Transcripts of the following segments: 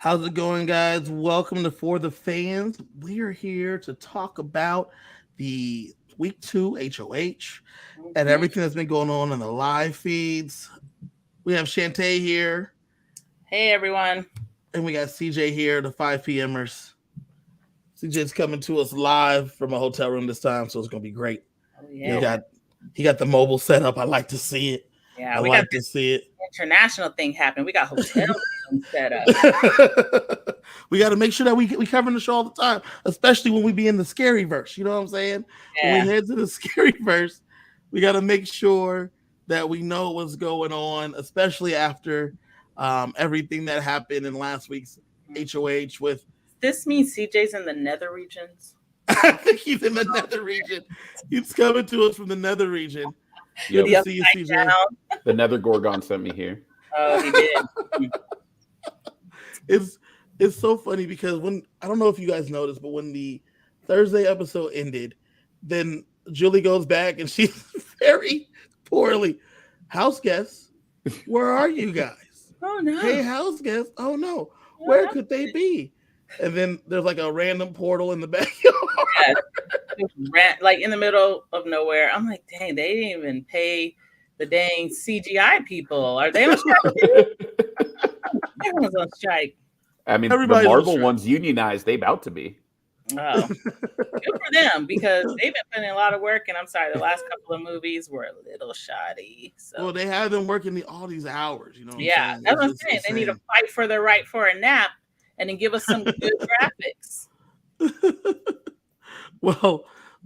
How's it going, guys? Welcome to For the Fans. We are here to talk about the week two HOH and Mhm. everything that's been going on in the live feeds. We have Chantae here, Hey everyone. and we got CJ here, the 5 p.m.ers. CJ's coming to us live from a hotel room this time, so it's gonna be great. Oh He yeah. got he got the mobile setup. I like to see it. Yeah, I we got like to see it. this international thing happening. We got hotel rooms set up. We got to make sure that we cover the show all the time, especially when we be in the scary verse. You know what I'm saying? When we Yeah. head to the scary verse, we got to make sure that we know what's going on, especially after everything that happened in last week's HOH. With This means CJ's in the nether regions. I think he's in the nether region. He's coming to us from the nether region. Good Yep. to The see you, upside CJ. down. The Nether Gorgon sent me here. Oh, he did. it's it's so funny because when I don't know if you guys noticed, but when the Thursday episode ended, then Julie goes back and she's very poorly. House guests, where are you guys? Oh no. Hey, house guests. Oh no, What where could happened? they be? And then there's like a random portal in the backyard. Yeah, just like in the middle of nowhere. I'm like, dang, they didn't even pay the dang CGI people. Are they on strike too? Everyone's on strike. I mean, the Everybody's on Marvel strike. ones unionized. They about to be. Oh, good for them because they've been putting in a lot of work. And I'm sorry, the last couple of movies were a little shoddy. So Well, they have them working all these hours. You know what yeah, I'm saying? that's what I'm It's saying. They need to insane. fight for their right for a nap and then give us some good graphics. Well,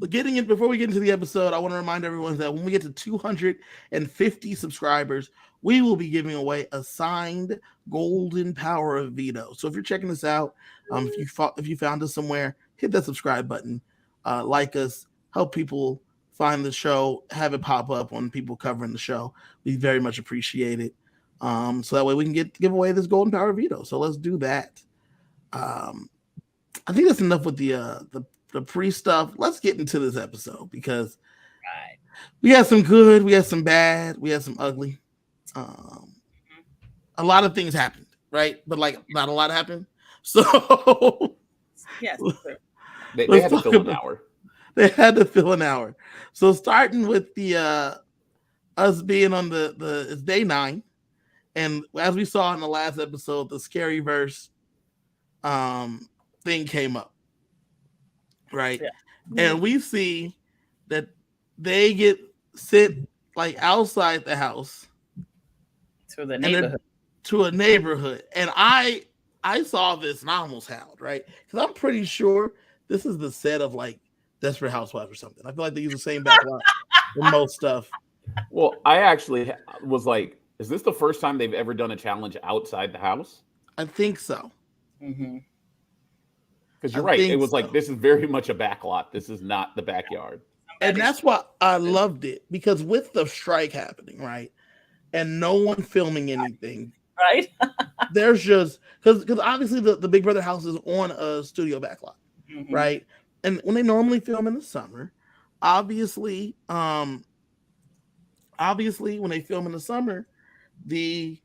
getting in before we get into the episode, I want to remind everyone that when we get to 250 subscribers, we will be giving away a signed Golden Power of Veto. So if you're checking this out, if you found us somewhere, hit that subscribe button, like us, help people find the show, have it pop up when people covering the show. We very much appreciate it. So that way we can give away this Golden Power of Veto. So let's do that. Um, I think that's enough with the pre stuff. Let's get into this episode because Right. we had some good, we had some bad, we had some ugly. Um, a lot of things happened, right? But like not a lot happened. So Yes. They let's had to talk fill an about. hour. They had to fill an hour. So starting with the us being on the it's day 9, and as we saw in the last episode, the scary verse thing came up, right? Yeah. And we see that they get sent like outside the house To the and they're neighborhood. to a neighborhood. And I saw this and I almost howled, right? Because I'm pretty sure this is the set of like Desperate Housewives or something. I feel like they use the same backlot in most stuff. Well, I actually was like, is this the first time they've ever done a challenge outside the house? I think so. Mm-hmm. Because I you're right. It think was so. like, this is very much a backlot. This is not the backyard. And that's why I loved it because with the strike happening, right? And no one filming anything, right. there's just because obviously the Big Brother house is on a studio backlot, Mhm. right? And when they normally film in the summer, obviously, when they film in the summer, the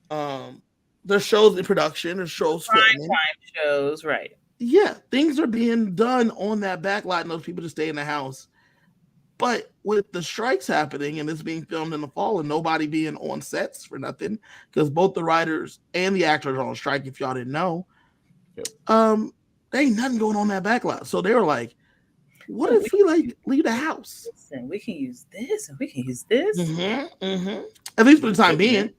there's shows in production, there's shows Prime filming. time shows, right? Yeah, things are being done on that backlot, and those people just stay in the house. But with the strikes happening and this being filmed in the fall and nobody being on sets for nothing, because both the writers and the actors are on strike, if y'all didn't know, Yep. there ain't nothing going on that backlot. So they were like, what if we like leave the house? Listen, we can use this and we can use this. At least for the time being.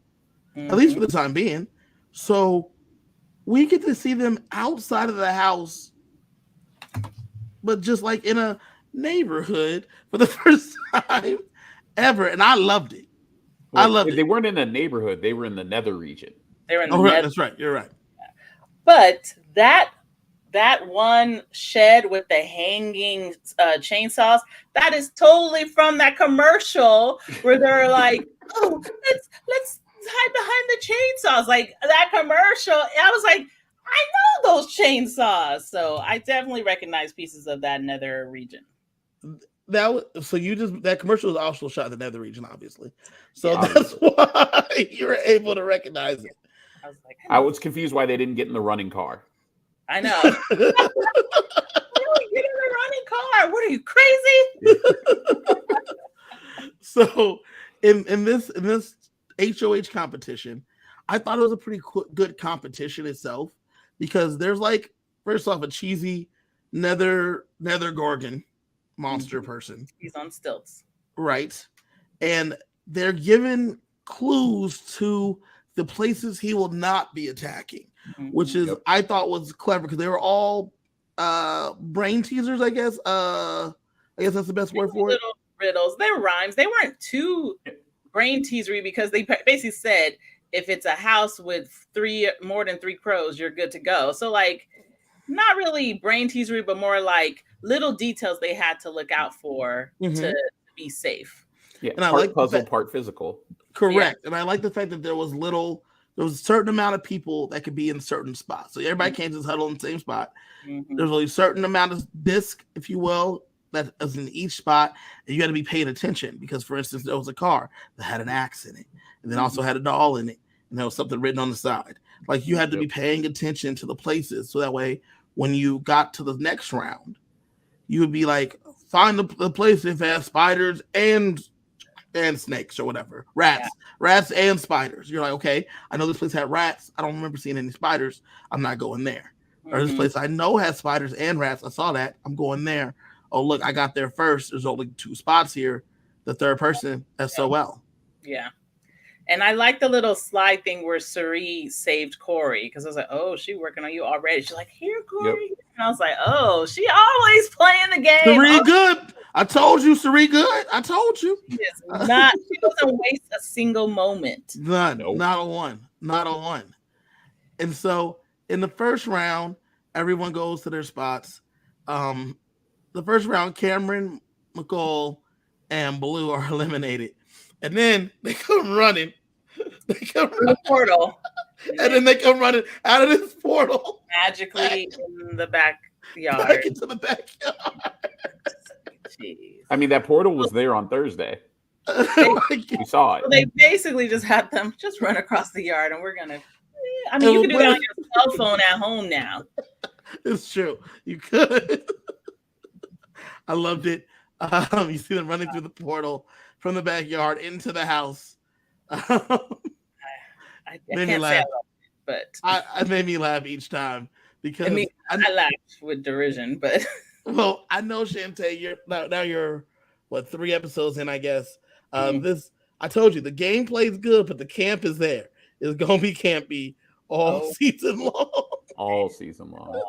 Mhm. At least for the time being. So we get to see them outside of the house, but just like in a neighborhood for the first time ever. And I loved it. I Well, loved they it. weren't in a neighborhood. They were in the Nether region. They're in the Oh, right. net. That's right. You're right. But that one shed with the hanging chainsaws, that is totally from that commercial where they're like, oh, let's hide behind the chainsaws. Like that commercial, I was like, I know those chainsaws. So I definitely recognize pieces of that nether region. That commercial was also shot in the nether region, obviously. So Yeah. that's why you were able to recognize it. I was like, I was confused why they didn't get in the running car. I know. Why do we get in the running car? What are you, crazy? So in this HOH competition, I thought it was a pretty good competition itself because there's like, first off, a cheesy nether gorgon monster person. He's on stilts. Right. And they're given clues to the places he will not be attacking, which is I thought was clever because they were all brain teasers, I guess. I guess that's the best word for it. Riddles. They're rhymes. They weren't too brain teasery because they basically said if it's a house with more than three crows, you're good to go. So like not really brain teasery, but more like little details they had to look out for to be safe. Yeah, and I part like puzzle, part physical. Correct. Yeah. And I like the fact that there was a certain amount of people that could be in certain spots. So everybody can't just huddle in the same spot. There's only a certain amount of disc, if you will, that is in each spot. And you got to be paying attention because, for instance, there was a car that had an axe in it and then also had a doll in it. And there was something written on the side. Like you had to be paying attention to the places. So that way, when you got to the next round, you would be like, find the place if it has spiders and snakes or whatever, rats and spiders. You're like, okay, I know this place had rats. I don't remember seeing any spiders. I'm not going there. Or this place I know has spiders and rats. I saw that. I'm going there. Oh, look, I got there first. There's only 2 spots here. The third person, SOL. Yeah. And I like the little slide thing where Suri saved Corey because I was like, oh, she's working on you already. She's like, here, Corey. And I was like, oh, she always playing the game. Suri good. I told you, Suri good. I told you. She doesn't waste a single moment. None. Nope. Not a one. Not a one. And so in the first round, everyone goes to their spots. The first round, Cameron, McCall, and Blue are eliminated. And then they come running. They come through the portal. And then they come running out of this portal. Magically in the backyard. Back into the backyard. Jeez. I mean, that portal was there on Thursday. We saw it. So they basically just had them just run across the yard and we're going to... I mean, you can do that on your cell phone at home now. It's true. You could. I loved it. You see them running through the portal from the backyard into the house. I can't say I love it, but it made me laugh each time because I laughed with derision. But well, I know Chantae, you're what 3 episodes in, I guess. This I told you the gameplay is good, but the camp is there. It's gonna be campy all season long. All season long.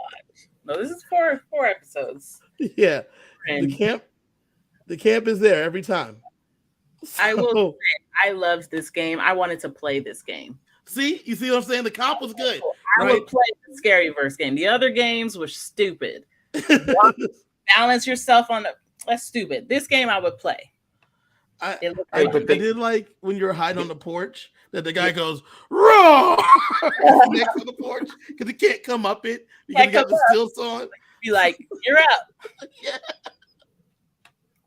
No, this is 4 episodes. Yeah, the camp is there every time. So, I will say, I loved this game. I wanted to play this game. See what I'm saying? The comp was good. I would play the Scaryverse game. The other games were stupid. Balance yourself on that's stupid. This game I would play. I did like when you're hiding on the porch that the guy goes raw next to the porch because he can't come up it because he got the stilts on. Be like, you're up. Yeah.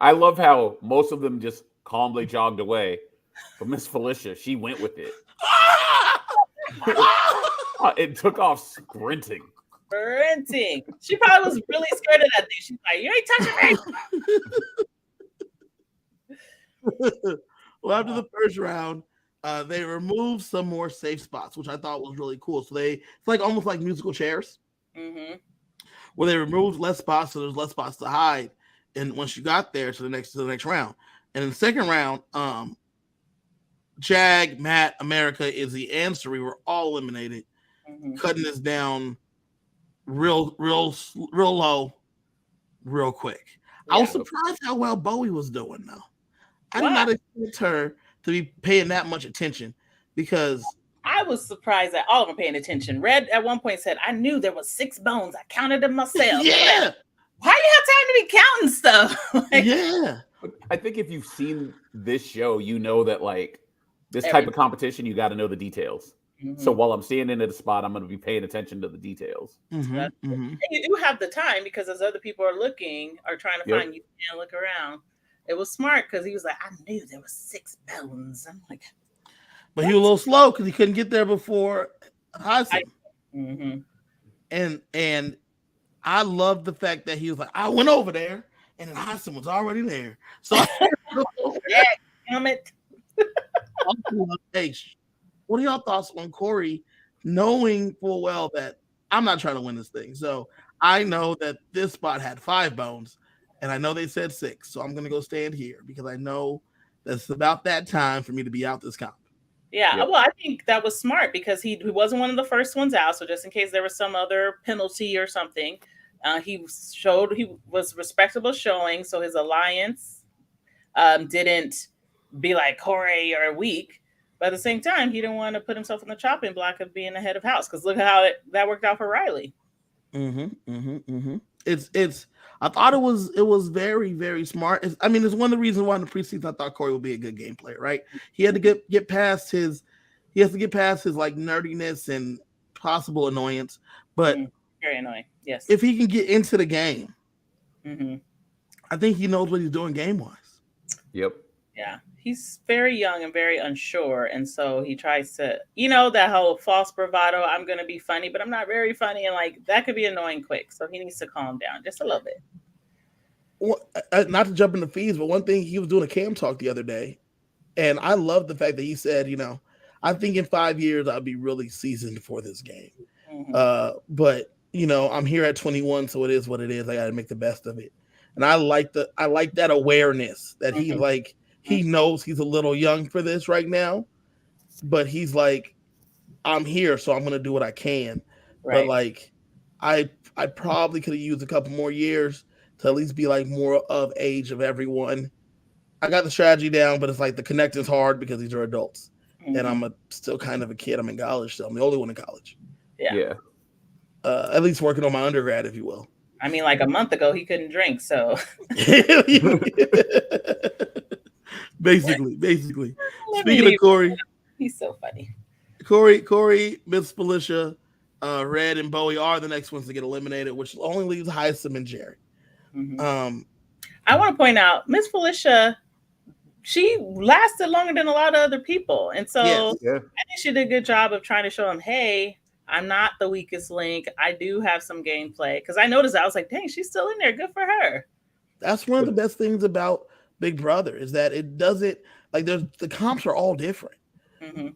I love how most of them just calmly jogged away, but Miss Felicia, she went with it. It took off sprinting. She probably was really scared of that thing. She's like, you ain't touching me. Well, after the first round, they removed some more safe spots, which I thought was really cool. So it's like almost like musical chairs, where they removed less spots, so there's less spots to hide. And once you got there to the next round, and in the second round, Jag, Matt, America, Izzy, and Suri were all eliminated, cutting this down real low, real quick. Yeah. I was surprised how well Bowie was doing, though. I did not expect her to be paying that much attention because I was surprised that all of them paying attention. Red at one point said, I knew there was 6 bones. I counted them myself. Yeah. Why do you have time to be counting stuff? Yeah. I think if you've seen this show, you know that like this type of competition, you got to know the details. So while I'm standing at a spot, I'm going to be paying attention to the details. And you do have the time because as other people are looking or trying to find you, can't look around. It was smart because he was like, I knew there was 6 bones. I'm like, but he was a little slow because he couldn't get there before Heisman. And I love the fact that he was like, I went over there and then Heisman was already there. So yeah, damn it. Hey, what are y'all thoughts on Corey knowing full well that I'm not trying to win this thing? So I know that this spot had 5 bones, and I know they said 6. So I'm gonna go stand here because I know that's about that time for me to be out this comp. Yeah, well, I think that was smart because he wasn't one of the first ones out. So just in case there was some other penalty or something, he showed he was respectable showing. So his alliance didn't be like Corey or weak. But at the same time, he didn't want to put himself in the chopping block of being the head of house because look at how that worked out for Riley. It's. I thought it was very, very smart. It's one of the reasons why in the preseason I thought Corey would be a good game player. Right? He had to get past his. He has to get past his like nerdiness and possible annoyance. But very annoying. Yes. If he can get into the game, I think he knows what he's doing game wise. Yep. Yeah. He's very young and very unsure. And so he tries to, that whole false bravado, I'm going to be funny, but I'm not very funny. And like, that could be annoying quick. So he needs to calm down just a little bit. Well, not to jump into fees, but one thing, he was doing a cam talk the other day. And I love the fact that he said, I think in 5 years, I'll be really seasoned for this game. But, I'm here at 21. So it is what it is. I got to make the best of it. And I like that awareness that he's like, he knows he's a little young for this right now, but he's like, I'm here, so I'm going to do what I can. Right. But like, I probably could have used a couple more years to at least be like more of age of everyone. I got the strategy down, but it's like the connecting's hard because these are adults, and I'm still kind of a kid. I'm in college, so I'm the only one in college. Yeah. At least working on my undergrad, if you will. I mean, like a month ago, he couldn't drink, so. Basically. Speaking of Corey, he's so funny. Corey, Miss Felicia, Red, and Bowie are the next ones to get eliminated, which only leaves Heisman and Jared. I want to point out, Miss Felicia, she lasted longer than a lot of other people, and so I think she did a good job of trying to show him, hey, I'm not the weakest link. I do have some gameplay. Because I noticed that. I was like, dang, she's still in there. Good for her. That's one of the best things about Big Brother is that it doesn't, like, the comps are all different. And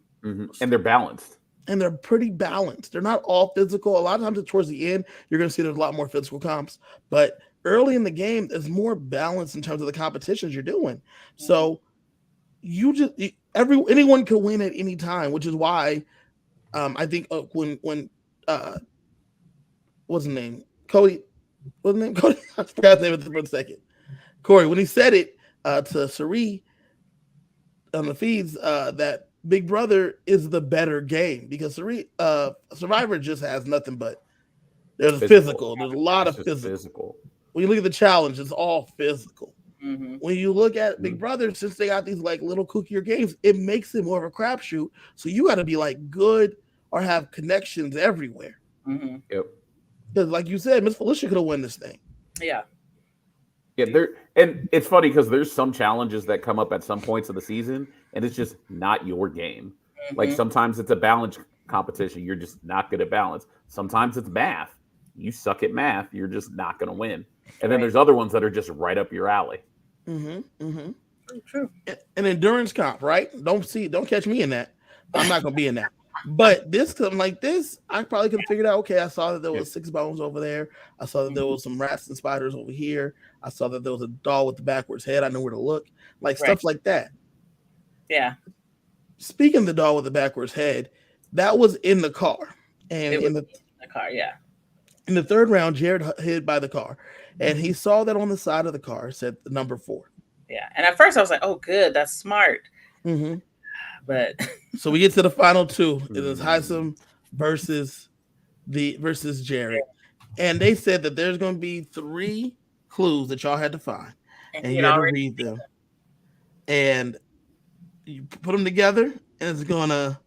they're balanced. And they're pretty balanced. They're not all physical. A lot of times towards the end, you're going to see there's a lot more physical comps. But early in the game, there's more balance in terms of the competitions you're doing. So anyone can win at any time, which is why I think when what's his name? Cody. What's his name? Cody. I forgot his name for a second. Corey, when he said it to Sari on the feeds, that Big Brother is the better game because Survivor just has nothing but there's physical. There's a lot of physical. When you look at the challenge, it's all physical. When you look at Big Brother, since they got these like little kookier games, it makes it more of a crapshoot. So you got to be like good or have connections everywhere. Yep. Because like you said, Miss Felicia could have won this thing. Yeah. Yeah, and it's funny because there's some challenges that come up at some points of the season, and it's just not your game. Like sometimes it's a balance competition. You're just not good at balance. Sometimes it's math. You suck at math. You're just not going to win. And then there's other ones that are just right up your alley. True. An endurance comp, right? Don't catch me in that. I'm not going to be in that. But something like this, I probably could have figured out, okay, I saw that there was 6 bones over there. I saw that there was some rats and spiders over here. I saw that there was a doll with the backwards head. I know where to look. Like stuff like that. Yeah. Speaking of the doll with the backwards head, that was in the car. And in the car, yeah. In the 3rd round, Jared hid by the car. And he saw that on the side of the car said the number 4. Yeah. And at first I was like, oh, good. That's smart. But so we get to the final 2. It is Heisman versus Jared. And they said that there's going to be 3 clues that y'all had to find. And you had to read them. And you put them together, and it's going to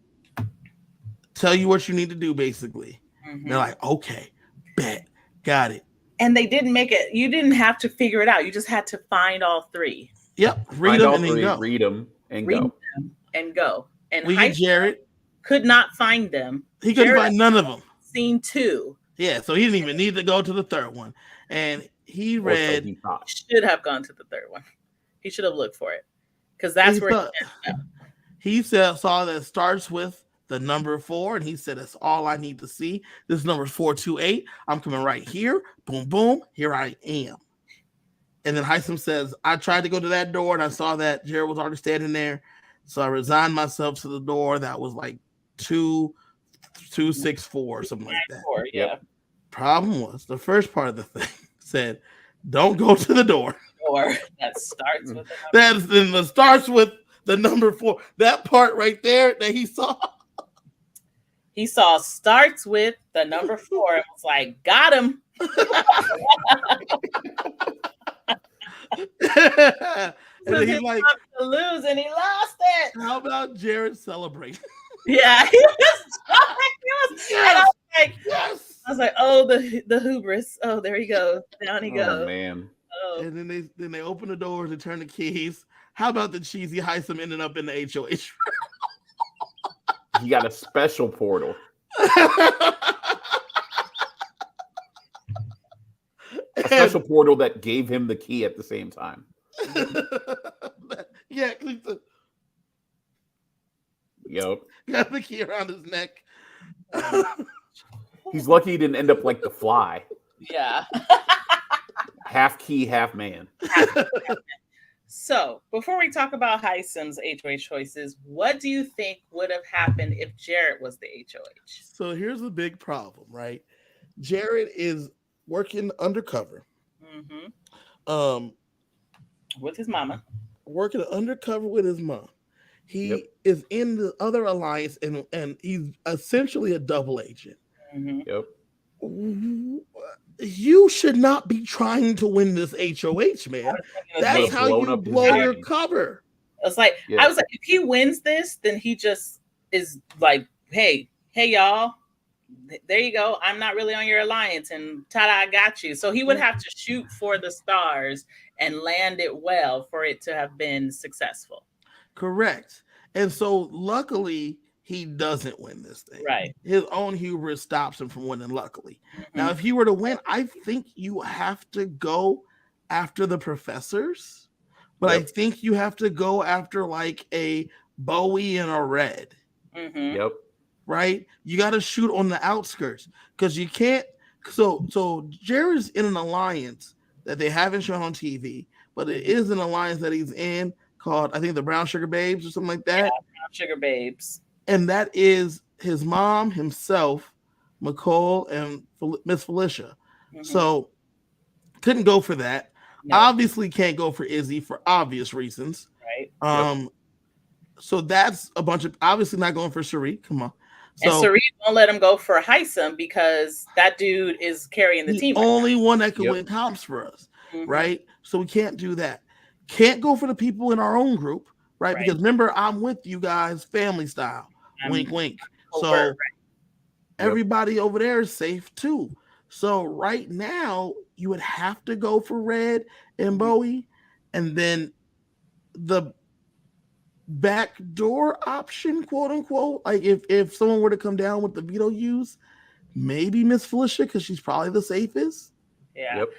tell you what you need to do, basically. They're like, okay, bet, got it. And they didn't make it. You didn't have to figure it out. You just had to find all 3. Yep. Read them and then go. Read them and go. And go. And we get Jared. could not find them. He couldn't Jared find none of them. seen 2. Yeah, so he didn't even need to go to the third one. And he Or so read. he thought. Should have gone to the third one. He should have looked for it because that's where he saw that it starts with the number 4, and he said, "That's all I need to see. This number is 428. I'm coming right here. Boom, boom. Here I am." And then Heisem says, "I tried to go to that door, and I saw that Jared was already standing there, so I resigned myself to the door that was like 264 or something like that." Yeah. Problem was, the first part of the thing said, "Don't go to the door." Or that starts with that starts with the number 4. That part right there that he saw. He saw starts with the number 4 and was like, got him. And he's like, to lose, and he lost it. How about Jared celebrating? Yeah, he was. Yes. And I was like, Yes. I was like, oh, the hubris. Oh, there he goes. Down he goes. Oh man. Oh. And then they open the doors and turn the keys. How about the cheesy Heisem ending up in the HOH? He got a special portal. A special portal that gave him the key at the same time. Yeah, Yep. got the key around his neck. He's lucky he didn't end up like the Fly. Yeah. Half key, half man. So, before we talk about Heisem's HOH choices, what do you think would have happened if Jared was the HOH? So here's the big problem, right? Jared is working undercover. Mm-hmm. With his mama. Working undercover with his mom. He is in the other alliance, and he's essentially a double agent. Mm-hmm. Yep. You should not be trying to win this HOH, man. That's how you blow your cover. It's like, I was like, if he wins this, then he just is like, hey, y'all, there you go. I'm not really on your alliance, and ta-da, I got you. So he would have to shoot for the stars and land it well for it to have been successful. Correct. And so luckily, he doesn't win this thing. Right. His own hubris stops him from winning, luckily. Mm-hmm. Now, if he were to win, I think you have to go after the professors, but I think you have to go after like a Bowie and a Red. Mm-hmm. Yep. Right? You got to shoot on the outskirts because you can't. So Jared's in an alliance that they haven't shown on TV, but it is an alliance that he's in called, I think, the Brown Sugar Babes or something like that. Yeah, Brown Sugar Babes. And that is his mom, himself, McCall, and Miss Felicia. Mm-hmm. So couldn't go for that. No. Obviously can't go for Izzy for obvious reasons. Right. So that's a bunch of, obviously not going for Sheree. Come on. So, and Sheree won't let him go for Heisem because that dude is carrying the team. The only one that can win comps for us. Mm-hmm. Right. So we can't do that. Can't go for the people in our own group. Right. Because remember, I'm with you guys family style. Wink, wink. So everybody over there is safe too. So right now you would have to go for Red and Bowie, and then the backdoor option, quote unquote. Like if someone were to come down with the veto use, maybe Miss Felicia because she's probably the safest. Yeah. Yep.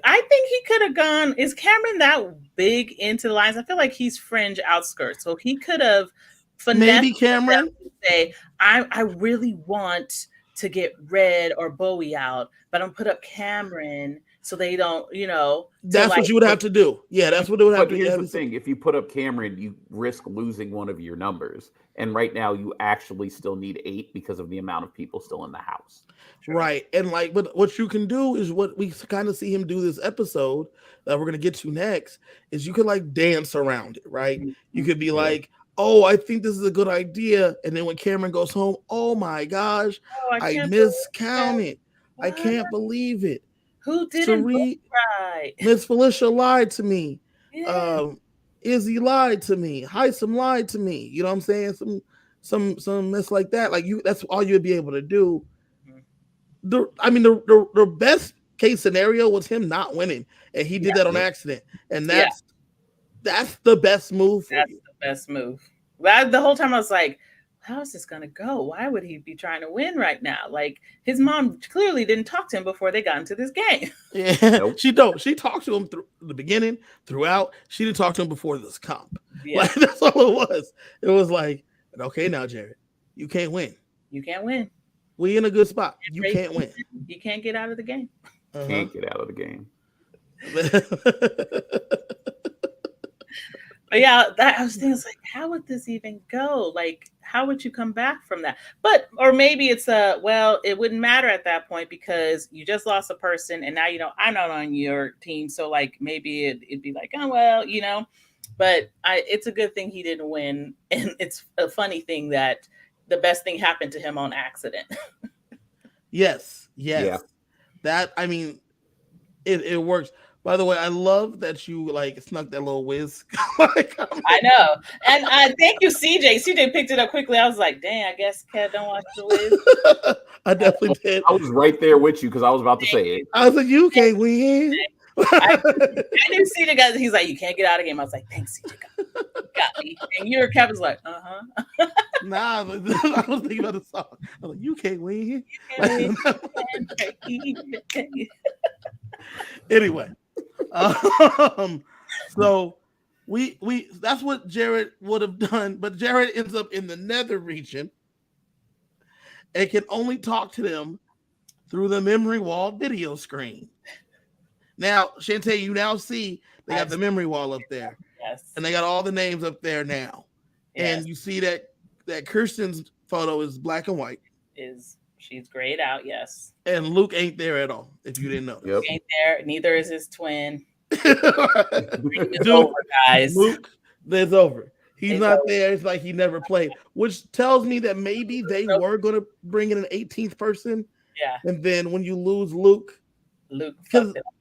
I think he could have gone. Is Cameron that big into the lines? I feel like he's fringe outskirts, so he could have. Maybe Cameron say, I really want to get Red or Bowie out, but I'm put up Cameron so they don't, That's what you would have to do. Yeah, that's what it would have to do. Here's the thing: if you put up Cameron, you risk losing one of your numbers, and right now you actually still need 8 because of the amount of people still in the house. Right, and but what you can do is what we kind of see him do this episode that we're gonna get to next is you could like dance around it, right? Mm-hmm. You could be like, oh, I think this is a good idea. And then when Cameron goes home, oh my gosh, I miscounted. I can't believe it. Who didn't right? Miss Felicia lied to me. Yeah. Izzy lied to me. Heisem lied to me. You know what I'm saying? Some mess like that. Like that's all you'd be able to do. The best case scenario was him not winning, and he did that on accident. And that's the best move for you. Best move. The whole time I was like, how is this going to go? Why would he be trying to win right now? Like, his mom clearly didn't talk to him before they got into this game. Yeah, Nope. She talked to him through the beginning, throughout. She didn't talk to him before this comp. Yeah, Like that's all it was. It was like, okay, now Jared, you can't win. you can't win. We in a good spot. You can't win. You can't get out of the game. Can't get out of the game. But yeah, that I was thinking, like, how would this even go? Like, how would you come back from that? But or maybe it's well, it wouldn't matter at that point because you just lost a person, and now I'm not on your team, so like maybe it'd be like, oh well, But it's a good thing he didn't win, and it's a funny thing that the best thing happened to him on accident. Yes. Yeah. That it works. By the way, I love that you like snuck that little whiz. I know. And thank you, CJ. CJ picked it up quickly. I was like, dang, I guess Kat don't watch the Wiz. I definitely did. I was right there with you because I was about to say it. I was like, you can't win. I knew CJ got. He's like, you can't get out of the game. I was like, thanks, CJ. Got me. And your Kevin's like, Nah, I was thinking about the song. I was like, you can't win. Anyway, so we that's what Jared would have done, but Jared ends up in the nether region and can only talk to them through the memory wall video screen. Now, Chantae, you now see they got the memory wall up there. Yes. And they got all the names up there now. Yes. And you see that Kirsten's photo is black and white. She's grayed out, yes. And Luke ain't there at all, if you didn't know. Yep. Luke ain't there. Neither is his twin. It's over, guys. Luke, it's over. He's not there. It's like he never played, which tells me that maybe they were going to bring in an 18th person. Yeah. And then when you lose Luke fucked it up.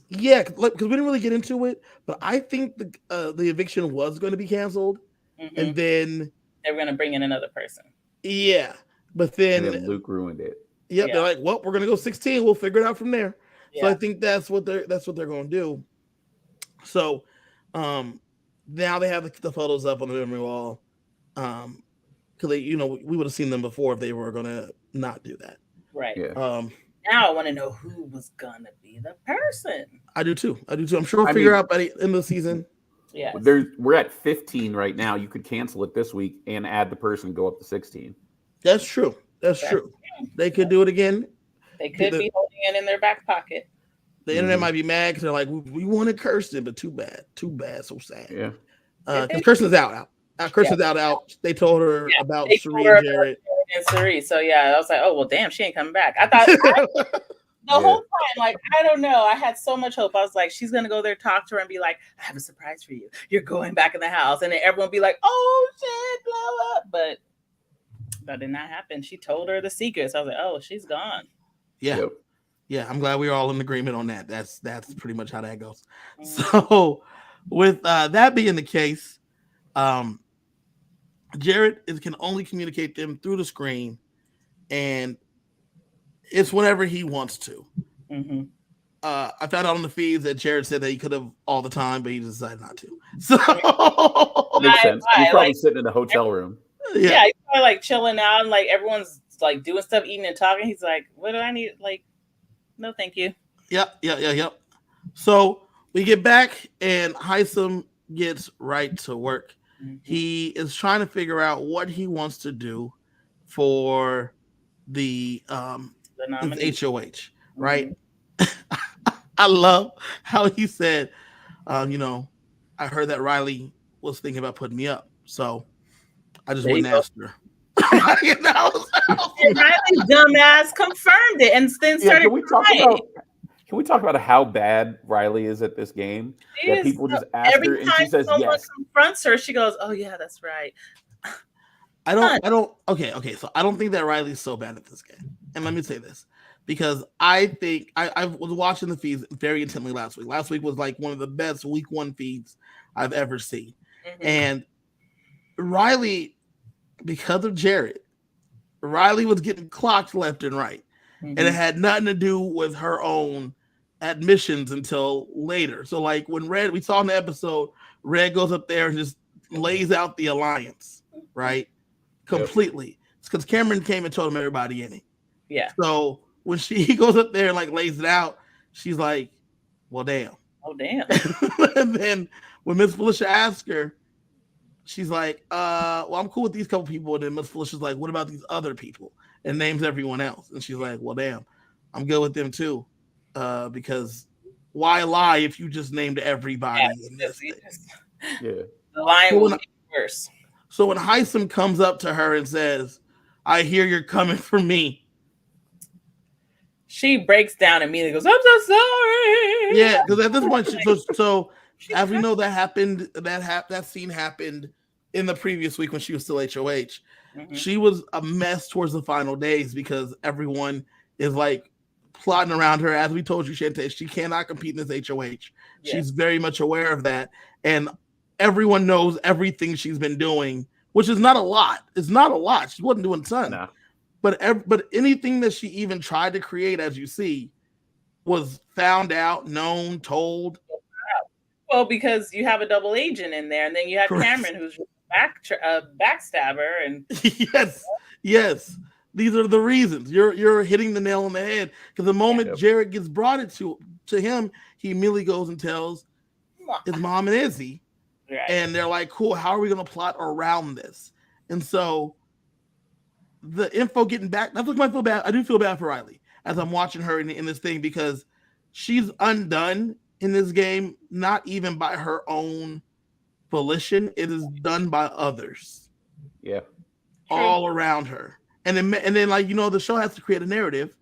Yeah, because we didn't really get into it, but I think the eviction was going to be canceled, and then they were going to bring in another person. Yeah, but then Luke ruined it. Yep, they're like, well, we're going to go 16. We'll figure it out from there. Yeah. So I think that's what they're going to do. So now they have the photos up on the memory wall, because we would have seen them before if they were going to not do that. Right. Yeah. Now I want to know who was gonna be the person. I do too. I'm sure we'll figure out by the end of the season. Yeah. We're at 15 right now. You could cancel it this week and add the person, go up to 16. That's true. That's true. They could do it again. They could be holding it in their back pocket. The internet might be mad because they're like, we wanted Kirsten, but too bad, so sad. Yeah. Because Kirsten's out. Kirsten's out. They told her about Sheree and Jared. And Sheree. So yeah, I was like, oh well, damn, she ain't coming back. I thought the whole time, like, I don't know. I had so much hope. I was like, she's gonna go there, talk to her, and be like, I have a surprise for you. You're going back in the house, and then everyone be like, oh shit, blow up. But that did not happen. She told her the secrets. I was like, oh, she's gone. Yeah. Yep. Yeah, I'm glad we're all in agreement on that. That's pretty much how that goes. So with that being the case, Jared can only communicate them through the screen, and it's whenever he wants to. I found out on the feeds that Jared said that he could have all the time, but he decided not to. So makes sense. He's probably sitting in a hotel room. Yeah, he's probably like chilling out, and like everyone's like doing stuff, eating and talking. He's like, "What do I need?" Like, no, thank you. Yep. So we get back, and Heisem gets right to work. He is trying to figure out what he wants to do for the HOH, right? I love how he said, I heard that Riley was thinking about putting me up, so I just went and asked her. Riley's dumbass confirmed it and then started crying. Can we talk about how bad Riley is at this game? That people just ask her and she says someone yes. confronts her, she goes, "Oh yeah, that's right." Okay. So I don't think that Riley's so bad at this game. And let me say this, because I think I was watching the feeds very intently last week. Last week was like one of the best week one feeds I've ever seen. And Riley, because of Jared, Riley was getting clocked left and right. And it had nothing to do with her own admissions until later. So like when we saw in the episode, Red goes up there and just lays out the alliance, right? completely. It's because Cameron came and told him everybody in it. Yeah. So when he goes up there and like lays it out, she's like, well, damn. Oh, damn. And then when Miss Felicia asks her, she's like, well, I'm cool with these couple people. And then Miss Felicia's like, what about these other people? And names everyone else. And she's like, well, damn, I'm good with them too. Because why lie if you just named everybody in this thing? Yeah. The line will get worse. So when Heisem comes up to her and says, I hear you're coming for me, she breaks down immediately, goes, I'm so sorry. Yeah, because at this point, so as we know, that happened. That scene happened in the previous week when she was still HOH. Mm-hmm. She was a mess towards the final days because everyone is like plotting around her. As we told you, Chantae, she cannot compete in this HOH. Yeah. She's very much aware of that, and everyone knows everything she's been doing, which is not a lot. It's not a lot. She wasn't doing a ton. No. But anything that she even tried to create, as you see, was found out, known, told. Well, because you have a double agent in there, and then you have Cameron, who's a backstabber, and yes. These are the reasons. You're hitting the nail on the head. Because the moment Jared gets brought it to him, he immediately goes and tells his mom and Izzy, and they're like, "Cool, how are we going to plot around this?" And so the info getting back, that's what I feel bad. I do feel bad for Riley as I'm watching her in this thing, because she's undone in this game, not even by her own volition. It is done by others. Yeah. All around her. And then like, the show has to create a narrative.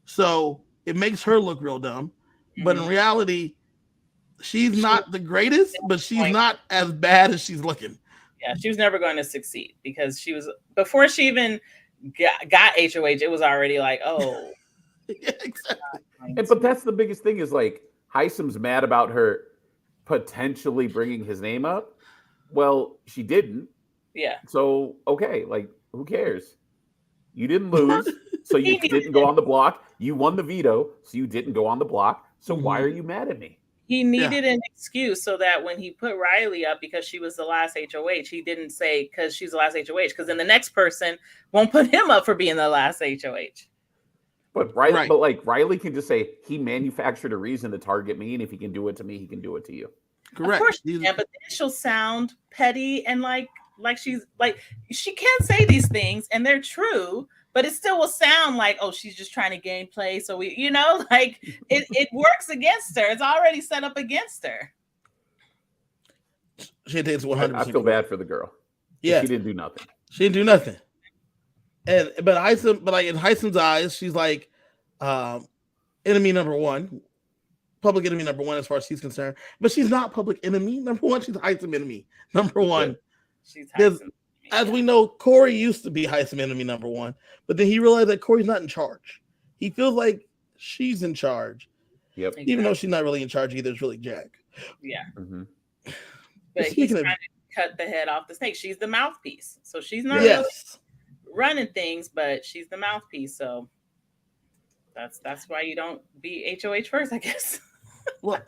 So it makes her look real dumb. Mm-hmm. But in reality, she's not the greatest, but she's not as bad as she's looking. Yeah, she was never going to succeed because she was, before she even got HOH, it was already like, oh. Yeah, exactly. But that's the biggest thing is like, Heisem's mad about her potentially bringing his name up. Well, she didn't. Yeah. So, okay, like, who cares? You didn't lose, so you didn't go on the block. You won the veto, so you didn't go on the block. So why are you mad at me? He needed an excuse so that when he put Riley up because she was the last HOH, he didn't say because she's the last HOH, because then the next person won't put him up for being the last HOH. But Riley can just say he manufactured a reason to target me, and if he can do it to me, he can do it to you. Correct. Of course, but then she'll sound petty and like she's like, she can't say these things and they're true, but it still will sound like, oh, she's just trying to gameplay. So we, like it works against her. It's already set up against her. She takes 100%. I feel bad for the girl. Yeah, she didn't do nothing. She didn't do nothing. But in Heisem's eyes, she's like enemy number one, public enemy number one as far as she's concerned. But she's not public enemy number one. She's Heisem enemy number one. She's Heisem. As we know, Corey used to be Heisem enemy number one, but then he realized that Corey's not in charge. He feels like she's in charge. Yep. Even though she's not really in charge either. It's really Jack. Yeah. Mm-hmm. But he's trying to cut the head off the snake. She's the mouthpiece. So she's not really running things, but she's the mouthpiece. So that's why you don't be HOH first, I guess. Well,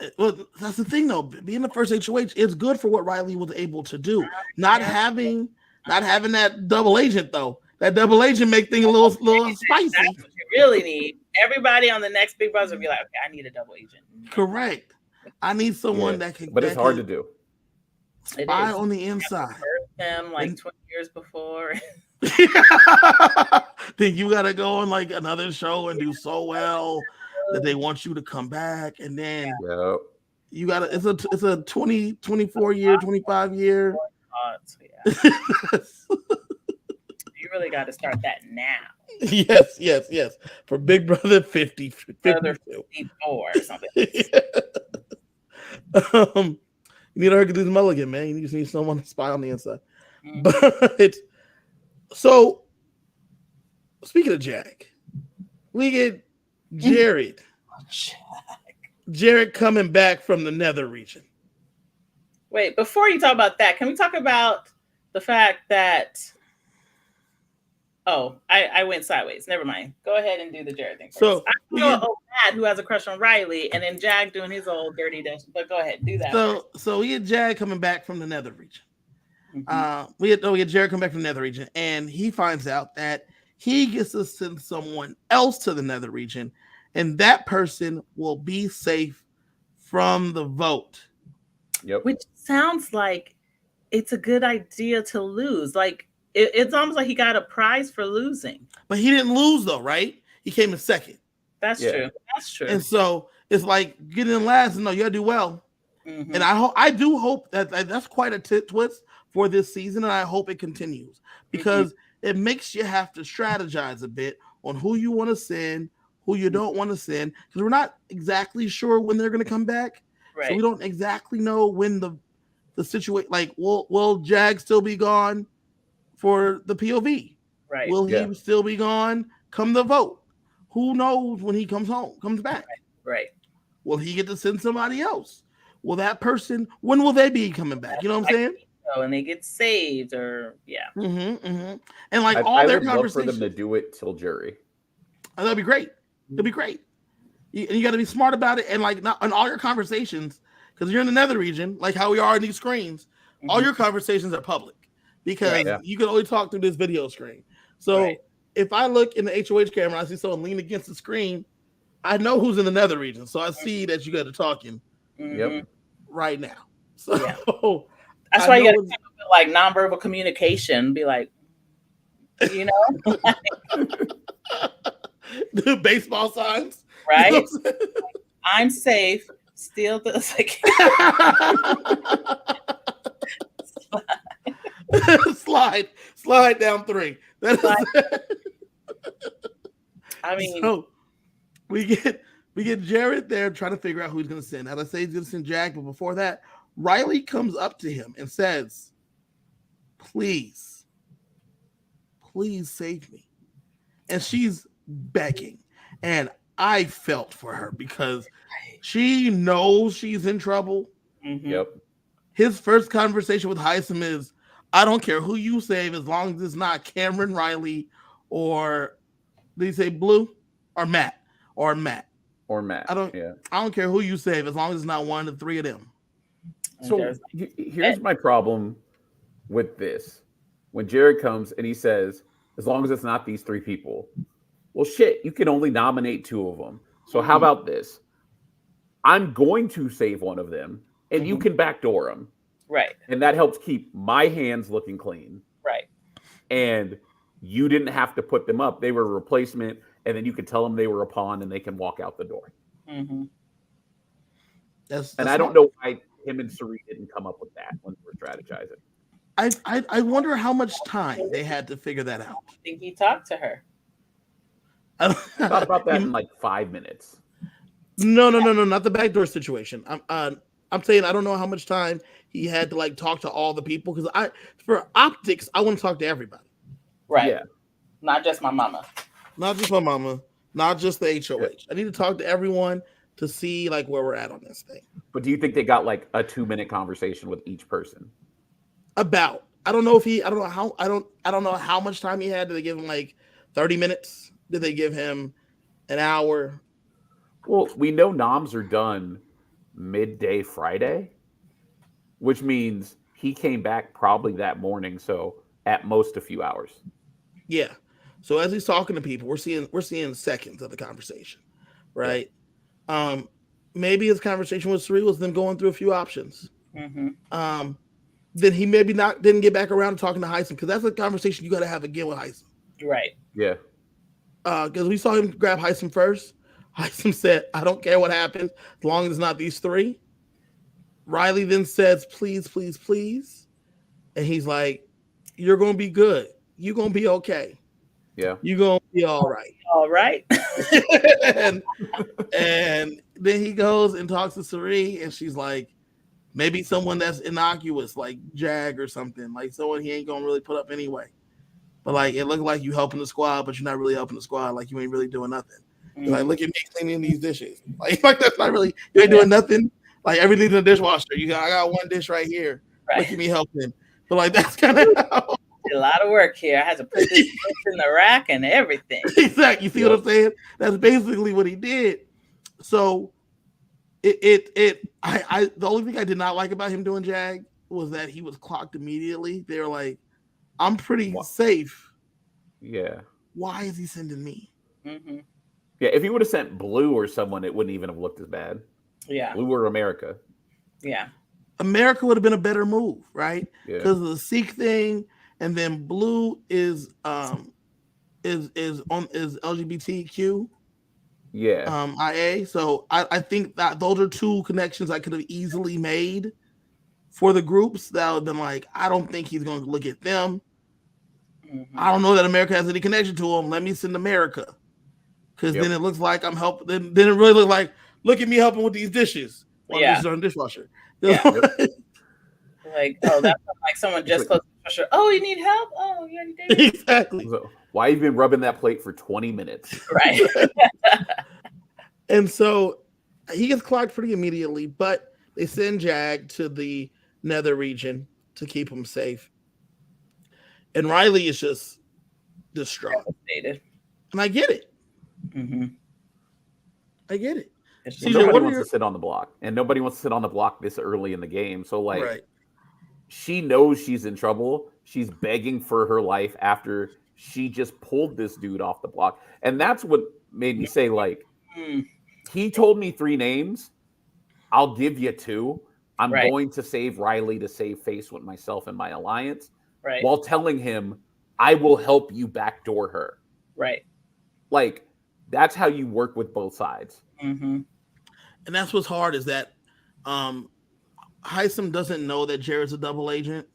that's the thing though. Being the first HOH is good for what Riley was able to do. Not having that double agent though. That double agent make things a little spicy. That's what you really need. Everybody on the next Big Brother will be like, okay, I need a double agent. Correct. I need someone that can. But it's hard to do. Spy on the inside. Them like 20 years before. Then you gotta go on like another show and do so well that they want you to come back, and then you gotta. It's a 20, 24 year, 25 year. You really got to start that now. Yes. For Big Brother 50, 54 or something. You need a Hercules Mulligan, man. You just need someone to spy on the inside. Mm-hmm. But so, speaking of Jack, we get Jared. Jared coming back from the Nether region. Wait, before you talk about that, can we talk about the fact that... Oh, I went sideways. Never mind. Go ahead and do the Jared thing first. So I know old Matt who has a crush on Riley, and then Jag doing his old dirty dash. But go ahead, do that. So we get Jag coming back from the Nether region. Mm-hmm. We get Jared come back from the Nether region, and he finds out that he gets to send someone else to the Nether region, and that person will be safe from the vote. Yep. Which sounds like it's a good idea to lose. Like it's almost like he got a prize for losing. But he didn't lose though, right? He came in second. That's true. That's true. And so it's like getting in last. No, you gotta do well. Mm-hmm. And I do hope that's quite a twist for this season, and I hope it continues because it makes you have to strategize a bit on who you want to send, who you don't want to send, because we're not exactly sure when they're going to come back. Right. So we don't exactly know when the situation. Like, will Jag still be gone for the POV? Right. Will he still be gone come the vote? Who knows when he comes back? Right. Will he get to send somebody else? Will that person? When will they be coming back? You know what I'm saying? Oh, and they get saved, or and like I their would love for conversations, them to do it till jury. That'd be great. It'd be great. And you got to be smart about it, and like not in all your conversations, because you're in the Nether region, like how we are in these screens. All your conversations are public because you can only talk through this video screen. So if I look in the HOH camera, I see someone lean against the screen. I know who's in the Nether region, so I see that you got to talking. Yep. Right now. So that's why you got to keep like nonverbal communication. Be like, you know, the baseball signs, right? You know what I'm safe. Still, like slide down 3. I mean, so we get Jared there trying to figure out who he's going to send. As I say, he's going to send Jag, but before that, Riley comes up to him and says, please save me. And she's begging. And I felt for her because she knows she's in trouble. Yep. His first conversation with Heisem is, I don't care who you save as long as it's not Cameron Riley or, did he say Blue? Or Matt. I don't care who you save as long as it's not one of the 3 of them. So here's my problem with this. When Jared comes and he says, as long as it's not these 3 people, well, shit, you can only nominate 2 of them. So how about this? I'm going to save one of them, and you can backdoor them. Right. And that helps keep my hands looking clean. Right. And you didn't have to put them up. They were a replacement, and then you could tell them they were a pawn, and they can walk out the door. Mm-hmm. That's I don't know why him and Sari didn't come up with that when we were strategizing. I wonder how much time they had to figure that out. I think he talked to her. I thought about that in like 5 minutes. No, not the backdoor situation. I'm saying I don't know how much time he had to like talk to all the people because for optics I want to talk to everybody. Right. Yeah. Not just my mama. Not just my mama. Not just the HOH. Yeah. I need to talk to everyone to see like where we're at on this thing. But do you think they got like a 2-minute conversation with each person? I don't know how much time he had. Did they give him like 30 minutes? Did they give him an hour? Well, we know noms are done midday Friday, which means he came back probably that morning. So at most a few hours. Yeah. So as he's talking to people, we're seeing seconds of the conversation, right? Yeah. Maybe his conversation with Sari was them going through a few options. Mm-hmm. Then he maybe didn't get back around to talking to Heisem because that's a conversation you got to have again with Heisem. Right. Yeah. Because we saw him grab Heisem first. Heisem said, I don't care what happens as long as it's not these 3. Riley then says, please, please, please. And he's like, you're going to be good. You're going to be okay. Yeah. You're going to be all right. All right. and then he goes and talks to Sari, and she's like, maybe someone that's innocuous, like Jag or something, like someone he ain't going to really put up anyway. But like, it looked like you helping the squad, but you're not really helping the squad. Like you ain't really doing nothing. Mm-hmm. Like, look at me cleaning these dishes. Like that's not really, you ain't doing nothing. Like everything's in the dishwasher. I got one dish right here. Right. Look at me helping. But like, that's kind of how. A lot of work here. I had to put this in the rack and everything. Exactly. You see what I'm saying? That's basically what he did. So the only thing I did not like about him doing Jag was that he was clocked immediately. They were like, I'm pretty Wow. safe. Yeah. Why is he sending me? Mm-hmm. Yeah, if he would have sent Blue or someone, it wouldn't even have looked as bad. Yeah. Blue or America. Yeah. America would have been a better move, right? Yeah. Because of the Sikh thing, and then Blue is LGBTQ Yeah. IA. So I think that those are two connections I could have easily made for the groups. That would have been like, I don't think he's going to look at them. Mm-hmm. I don't know that America has any connection to him. Let me send America. Because then it looks like I'm helping. Then it really looks like, look at me helping with these dishes while the dishes are in the dishwasher. Yeah. Like, oh, that's like someone just closed the dishwasher. Oh, you need help? Oh, yeah, you did. Exactly. So, why have you been rubbing that plate for 20 minutes? Right. And so he gets clocked pretty immediately, but they send Jag to the nether region to keep him safe. And Riley is just distraught. Devastated. And I get it. Mm-hmm. I get it. Well, nobody wants to sit on the block, and nobody wants to sit on the block this early in the game. So, like, she knows she's in trouble. She's begging for her life after she just pulled this dude off the block. And that's what made me say, like, he told me 3 names. I'll give you 2. I'm going to save Riley to save face with myself and my alliance. Right. While telling him, I will help you backdoor her. Right. Like, that's how you work with both sides. Mm-hmm. And that's what's hard is that Heisem doesn't know that Jared's a double agent.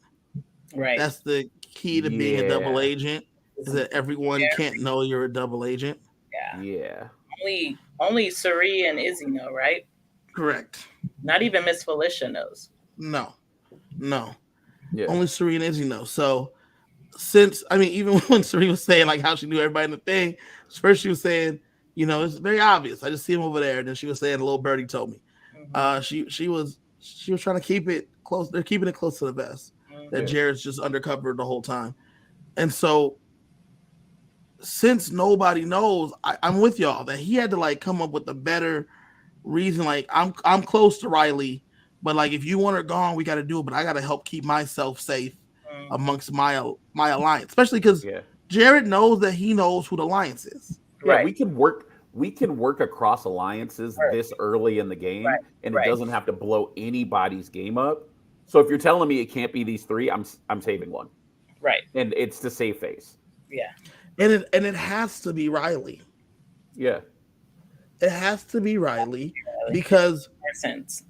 Right. That's the key to being a double agent, is that everyone can't know you're a double agent. Yeah. Yeah. Only Suri and Izzy know, right? Correct. Not even Miss Felicia knows. No. Yeah. Only Suri and Izzy know. So since, I mean, even when Suri was saying like how she knew everybody in the thing, first she was saying, you know, it's very obvious. I just see him over there. And then she was saying, a little birdie told me. Mm-hmm. She was trying to keep it close. They're keeping it close to the vest. That Jared's just undercover the whole time. And so since nobody knows, I'm with y'all that he had to like come up with a better reason. Like I'm close to Riley, but like if you want her gone, we got to do it. But I got to help keep myself safe amongst my alliance, especially because Jared knows that he knows who the alliance is. Yeah, we can work across alliances this early in the game, and it doesn't have to blow anybody's game up. So if you're telling me it can't be these 3, I'm saving one. Right. And it's to save face. Yeah. And it has to be Riley. Yeah. It has to be Riley because sense.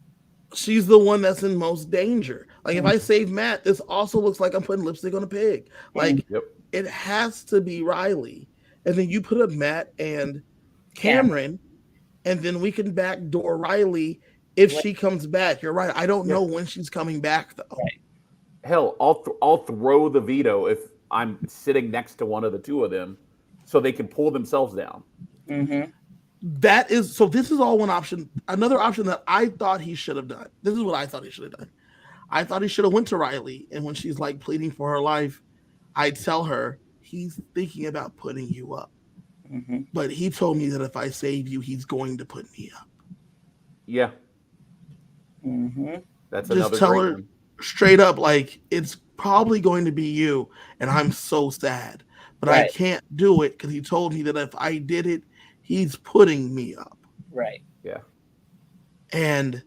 She's the one that's in most danger. Like if I save Matt, this also looks like I'm putting lipstick on a pig. Like it has to be Riley. And then you put up Matt and Cameron, and then we can backdoor Riley if she comes back. You're right. I don't know when she's coming back though. Right. Hell, I'll throw the veto if I'm sitting next to one of the 2 of them, so they can pull themselves down. Mm-hmm. That is so. This is all one option. Another option that I thought he should have done. This is what I thought he should have done. I thought he should have went to Riley, and when she's like pleading for her life, I tell her he's thinking about putting you up. Mm-hmm. But he told me that if I save you, he's going to put me up. Yeah. Mm-hmm. That's just another tell great her one. Straight up, like it's probably going to be you, and I'm so sad, but I can't do it because he told me that if I did it, he's putting me up. Right. Yeah. And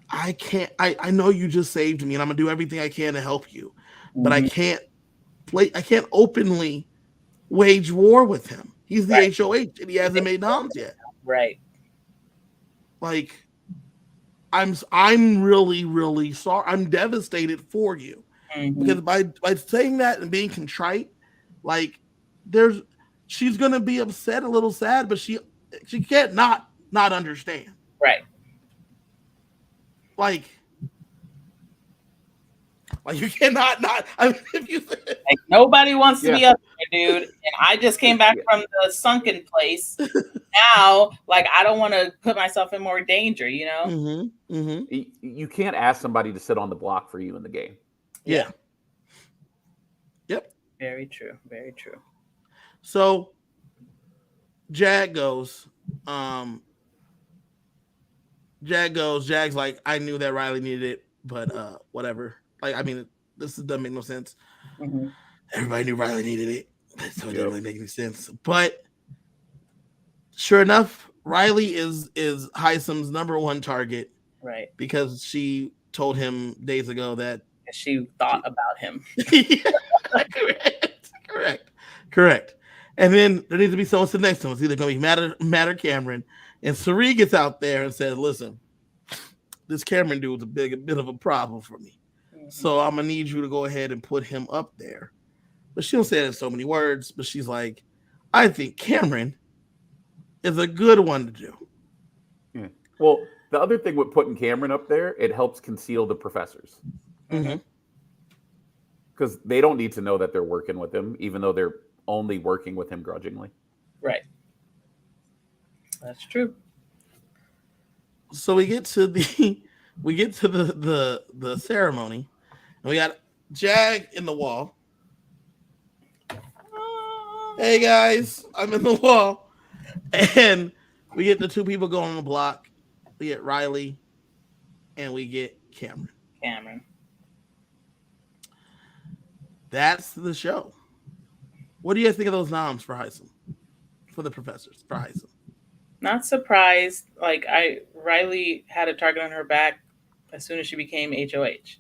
I can't. I know you just saved me, and I'm gonna do everything I can to help you, but I can't openly wage war with him. He's the HOH, and he hasn't made noms yet. Right. Like, I'm really, really sorry. I'm devastated for you because by saying that and being contrite, like she's gonna be upset, a little sad, but she can't not understand. Right. Like you cannot not. I mean, if you like nobody wants to be up there, dude. And I just came back from the sunken place. Now, like I don't want to put myself in more danger, you know. You can't ask somebody to sit on the block for you in the game. Yeah. Yep. Very true. Very true. So Jag goes. Jag's like, I knew that Riley needed it, but whatever. Like, I mean, this doesn't make no sense. Mm-hmm. Everybody knew Riley needed it, so it didn't really make any sense. But sure enough, Riley is Hisam's number one target, Right. because she told him days ago that She thought about him. Correct. And then there needs to be someone sitting next to him. It's either going to be Matt or Cameron. And Sari gets out there and says, "Listen, this Cameron dude's a bit of a problem for me. Mm-hmm. So I'm going to need you to go ahead and put him up there." But she don't say it in so many words. But she's like, "I think Cameron is a good one to do." Yeah. Well, the other thing with putting Cameron up there, it helps conceal the professors. Mm-hmm. Because they don't need to know that they're working with him, even though they're only working with him grudgingly. Right. That's true. So we get to the ceremony, and we got Jag in the wall. Hey guys, I'm in the wall. And we get the two people going on the block. We get Riley and we get Cameron. That's the show. What do you guys think of those noms for Hisam? For the professors, for Hisam? Not surprised. Like, Riley had a target on her back as soon as she became HOH.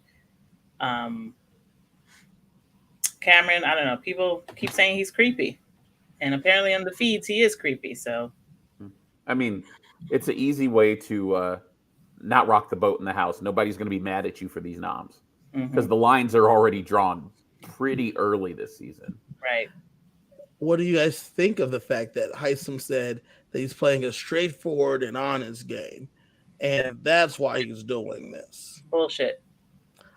Cameron, I don't know. People keep saying he's creepy. And apparently on the feeds, he is creepy. So, I mean, it's an easy way to not rock the boat in the house. Nobody's going to be mad at you for these noms. Because the lines are already drawn pretty early this season. Right. What do you guys think of the fact that Hisam said that he's playing a straightforward and honest game, and that's why he's doing this? Bullshit.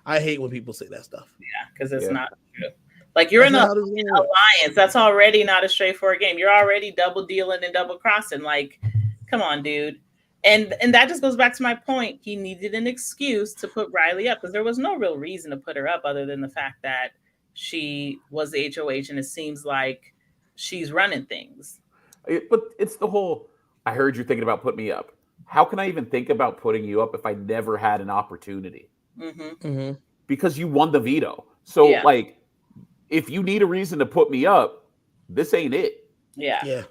I hate when people say that stuff. Yeah, because it's not true. Like, you're in an alliance. That's already not a straightforward game. You're already double dealing and double crossing. Like, come on, dude. And that just goes back to my point. He needed an excuse to put Riley up, because there was no real reason to put her up other than the fact that she was the HOH, and it seems like she's running things. But it's the whole, I heard you thinking about putting me up. How can I even think about putting you up if I never had an opportunity? Because you won the veto. So, like, if you need a reason to put me up, this ain't it. Yeah.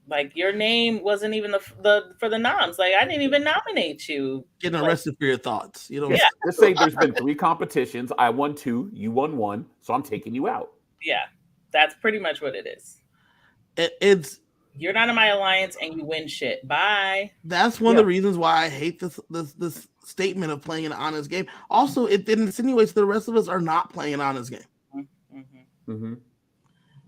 Like, your name wasn't even for the noms. Like, I didn't even nominate you. Getting arrested for your thoughts. You know. Just say there's been 3 competitions. I won 2. You won 1. So I'm taking you out. Yeah, that's pretty much what it is. It's you're not in my alliance and you win shit. Bye. That's one of the reasons why I hate this statement of playing an honest game. Also, it insinuates that the rest of us are not playing an honest game.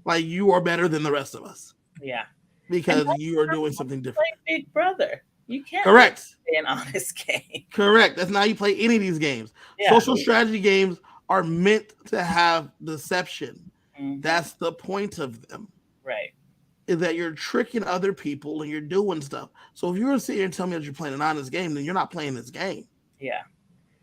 Like, you are better than the rest of us. Yeah. Because you are doing something different. Play Big Brother. You can't play an honest game. Correct. That's not how you play any of these games. Yeah. Social strategy games are meant to have deception. That's the point of them. Right. Is that you're tricking other people and you're doing stuff. So if you were to sit here and tell me that you're playing an honest game, then you're not playing this game. Yeah.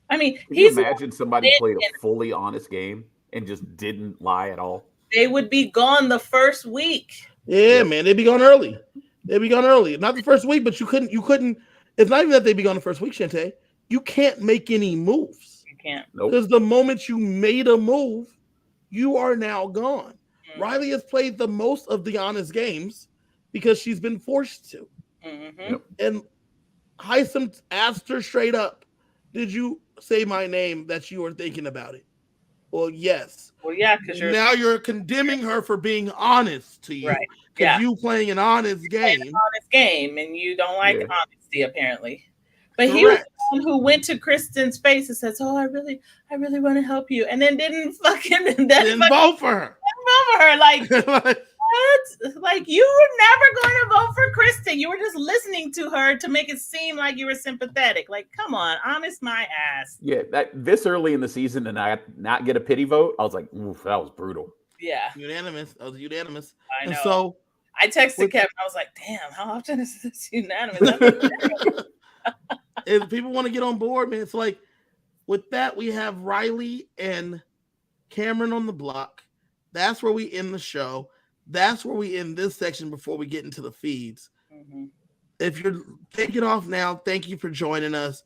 I mean, can you imagine somebody played a fully honest game and just didn't lie at all? They would be gone the first week. Yeah, man, they'd be gone early. Not the first week, but you couldn't. It's not even that they'd be gone the first week, Chantae. You can't make any moves. You can't. Because the moment you made a move, you are now gone. Riley has played the most of the honest games because she's been forced to. And Hisam asked her straight up, "Did you say my name that you were thinking about it?" Well, yes. Well, yeah, because you're condemning her for being honest to you. Right. Because you playing an honest game. And you don't like honesty, apparently. But he was the one who went to Kristen's face and says, "Oh, I really want to help you," and then didn't vote for her. Like, what? Like, you were never going to vote for Kristen. You were just listening to her to make it seem like you were sympathetic. Like, come on, honest my ass. Yeah, this early in the season and I not get a pity vote, I was like, oof, that was brutal. Yeah. Unanimous. I was unanimous. I know. And so I texted Kevin. I was like, damn, how often is this unanimous? If people want to get on board, man, it's like, with that, we have Riley and Cameron on the block. That's where we end the show. That's where we end this section before we get into the feeds. If you're taking off now, thank you for joining us.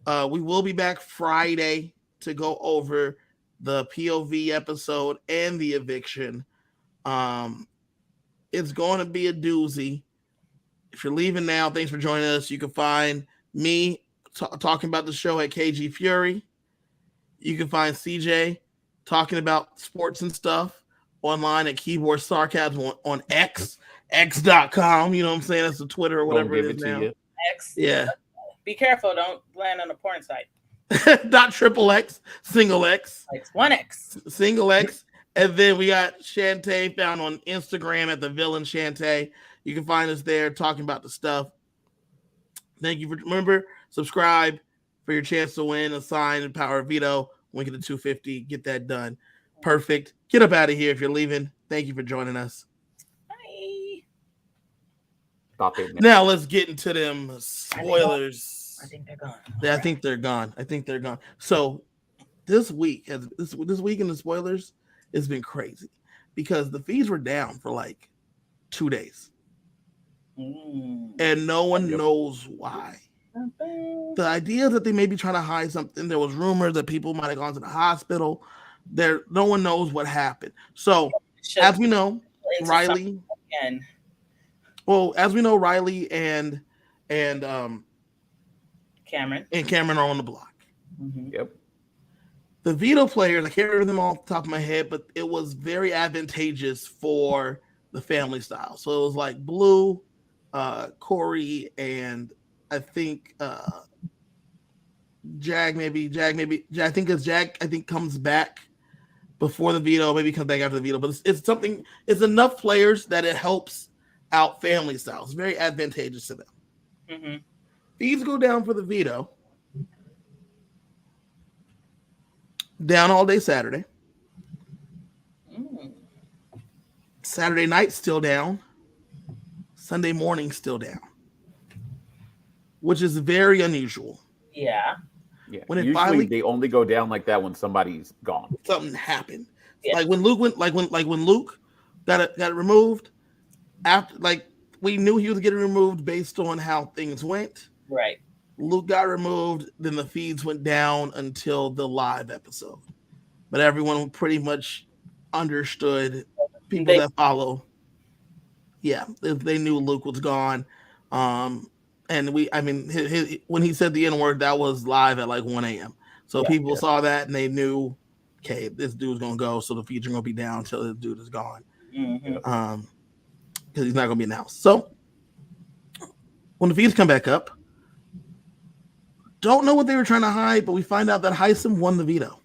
We will be back Friday to go over the POV episode, and the eviction. It's going to be a doozy. If you're leaving now, thanks for joining us. You can find me talking about the show at KG Fury. You can find CJ talking about sports and stuff online at Keyboard Sarcasm on x.com. You know what I'm saying? That's the Twitter or whatever it is now. X. Yeah. Be careful. Don't land on a porn site. Not triple X, single X. Like 1X. Single X. And then we got Chantae found on Instagram at the villain Chantae. You can find us there talking about the stuff. Thank you for remember, subscribe for your chance to win a signed Power Veto. When we get to 250, get that done. Perfect. Get up out of here if you're leaving. Thank you for joining us. Bye. Now let's get into them spoilers. I think they're gone. I think they're gone. So this week in the spoilers, it's been crazy because the feeds were down for like 2 days. And no one knows why. The idea that they may be trying to hide something. There was rumors that people might have gone to the hospital. No one knows what happened. So as we know, Riley. As we know, Riley and Cameron are on the block. Yep. The veto players, I can't remember them all off the top of my head, but it was very advantageous for the family style. So it was like Blue, Corey, and I think Jag. I think it's Jag. I think comes back before the veto, maybe comes back after the veto. But it's something. It's enough players that it helps out family style. It's very advantageous to them. Fees go down for the veto. Down all day Saturday. Saturday night still down. Sunday morning still down. Which is very unusual. Yeah. When it usually they only go down like that when somebody's gone. Something happened. Yeah. Like when Luke went when Luke got it removed, after we knew he was getting removed based on how things went. Right. Luke got removed, then the feeds went down until the live episode. But everyone pretty much understood, people that follow. Yeah, they knew Luke was gone. And when he said the N-word, that was live at like 1 a.m. So people saw that and they knew, okay, this dude's going to go. So the feeds are going to be down until this dude is gone. Because he's not going to be announced. So when the feeds come back up, don't know what they were trying to hide, but we find out that Heisem won the veto.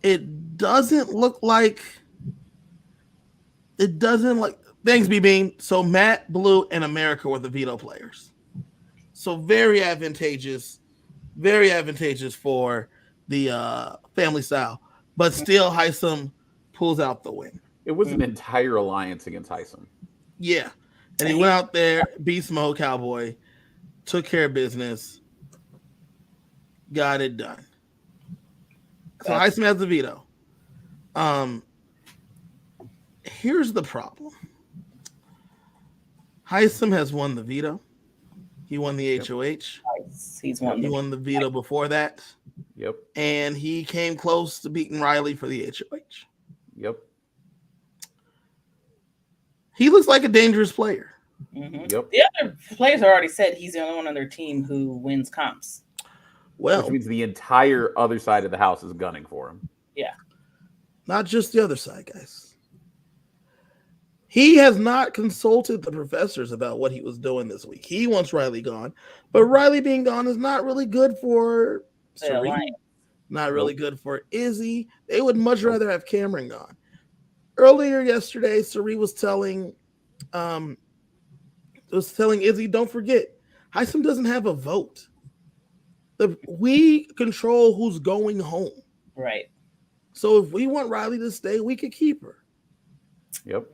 It doesn't look like. Thanks, B-Bean. So Matt, Blue, and America were the veto players. So very advantageous for the family style. But still, Heisem pulls out the win. It was an entire alliance against Heisem. Yeah. And he went out there, beast mode cowboy, took care of business, got it done. So Heisem has the veto. Here's the problem. Heisem has won the veto. He won the HOH. He won the veto before that. Yep. And he came close to beating Riley for the HOH. Yep. He looks like a dangerous player. Yep. The other players already said he's the only one on their team who wins comps. Well, which means the entire other side of the house is gunning for him. Yeah. Not just the other side, guys. He has not consulted the professors about what he was doing this week. He wants Riley gone, but Riley being gone is not really good for Serena. Not really good for Izzy. They would much rather have Cameron gone. Earlier yesterday, Sari was telling Izzy, don't forget, Heisem doesn't have a vote. We control who's going home. Right. So if we want Riley to stay, we could keep her. Yep.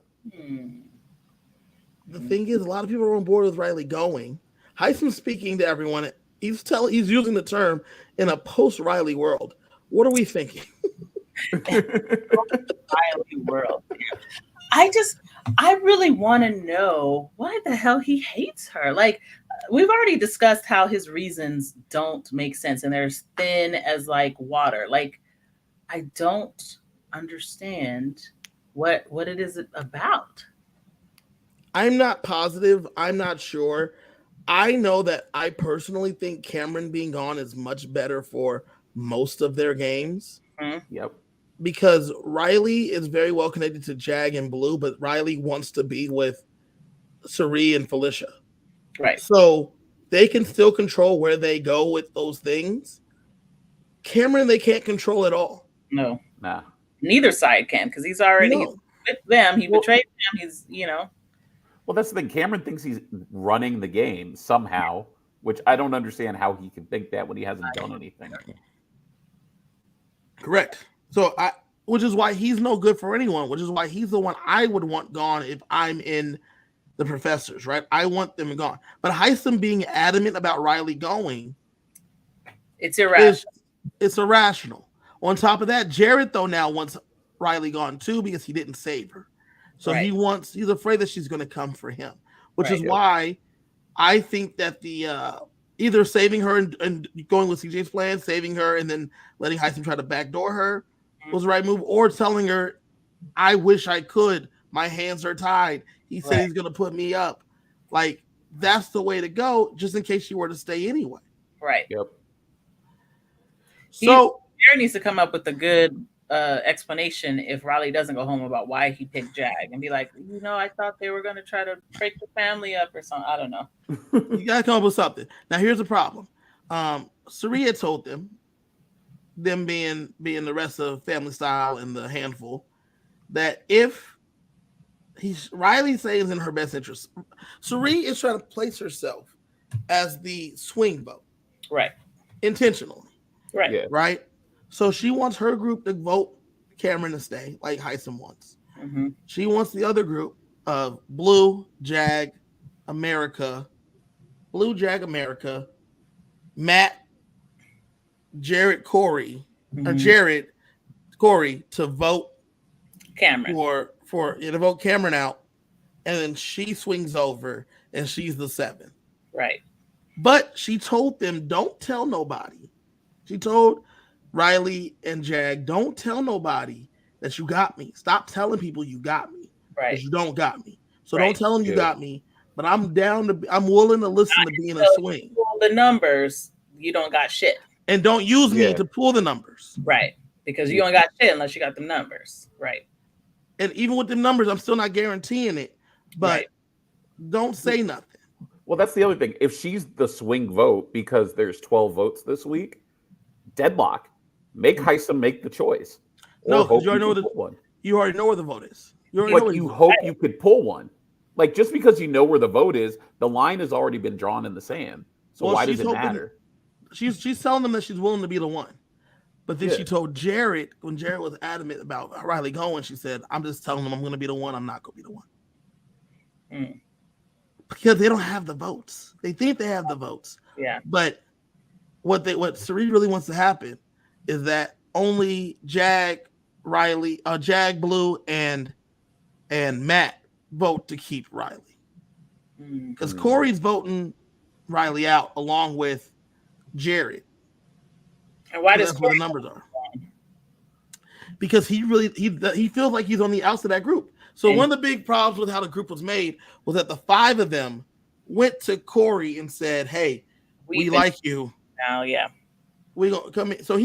The thing is, a lot of people are on board with Riley going. Heisem speaking to everyone. He's using the term in a post-Riley world. What are we thinking? Riley world. I really want to know why the hell he hates her. Like, we've already discussed how his reasons don't make sense and they're as thin as like water. Like, I don't understand what it is about. I'm not positive. I'm not sure. I know that I personally think Cameron being gone is much better for most of their games Hmm. Yep. because Riley is very well connected to Jag and Blue, but Riley wants to be with Sari and Felicia. Right. So they can still control where they go with those things. Cameron, they can't control at all. No, Nah. neither side can because he's already he's No. with them. He Well- betrayed them. He's, you know, Well, that's the thing. Cameron thinks he's running the game somehow, which I don't understand how he can think that when he hasn't done anything. Correct. So which is why he's no good for anyone, which is why he's the one I would want gone if I'm in the professors, right? I want them gone. But Heisem being adamant about Riley going it's irrational. it's irrational. On top of that, Jared though now wants Riley gone too because he didn't save her. So Right. he's afraid that she's going to come for him, which Right. is why I think that the either saving her and going with CJ's plan, saving her and then letting Heisem try to backdoor her was the right move, or telling her, I wish I could. My hands are tied. He said Right. he's going to put me up. Like, that's the way to go, just in case she were to stay anyway. Right. Yep. So, Jared needs to come up with a good explanation if Riley doesn't go home about why he picked Jag and be like, you know, I thought they were going to try to break the family up or something. I don't know. you got to come up with something. Now, here's the problem. Sari had told them being the rest of Family Style and the handful, that if Riley says in her best interest, Sari is trying to place herself as the swing vote Right. intentionally, Right. Yeah. right? So she wants her group to vote Cameron to stay, like Heisem wants. Hmm. She wants the other group of Blue, Jag, America, Matt, Jared, Corey, or Jared, Corey to vote Cameron. to vote Cameron out, and then she swings over and she's the 7. Right. But she told them, don't tell nobody. She told Riley and Jag, don't tell nobody that you got me. Stop telling people you got me. Right. Because you don't got me. So Right. don't tell them you Yeah. got me. But I'm willing to listen to being a So swing. pull the numbers, you don't got shit. And don't use me Yeah. to pull the numbers. Right. Because you don't got shit unless you got the numbers. Right. And even with the numbers, I'm still not guaranteeing it. But Right. don't say nothing. Well, that's the other thing. If she's the swing vote because there's 12 votes this week, deadlock. Make Heisem make the choice. No, Or 'cause hope you already know can the- pull one. You already know where the vote is. You already know But where you the- hope you could pull one. Like, just because you know where the vote is, the line has already been drawn in the sand. So Well, why does she's it hoping- matter? She's telling them that she's willing to be the one. But then Yeah. she told Jared, when Jared was adamant about Riley going, she said, I'm just telling them I'm going to be the one. I'm not going to be the one. Mm. Because they don't have the votes. They think they have the votes. Yeah. But what Sari really wants to happen is that only Jag, Blue, and Matt vote to keep Riley. Mm. Because Corey's voting Riley out along with Jared. And why does That's where the numbers are. Because he feels like he's on the outside of that group. So And- one of the big problems with how the group was made was that the 5 of them went to Corey and said, "Hey, we like you. now? Yeah. We gonna come in." So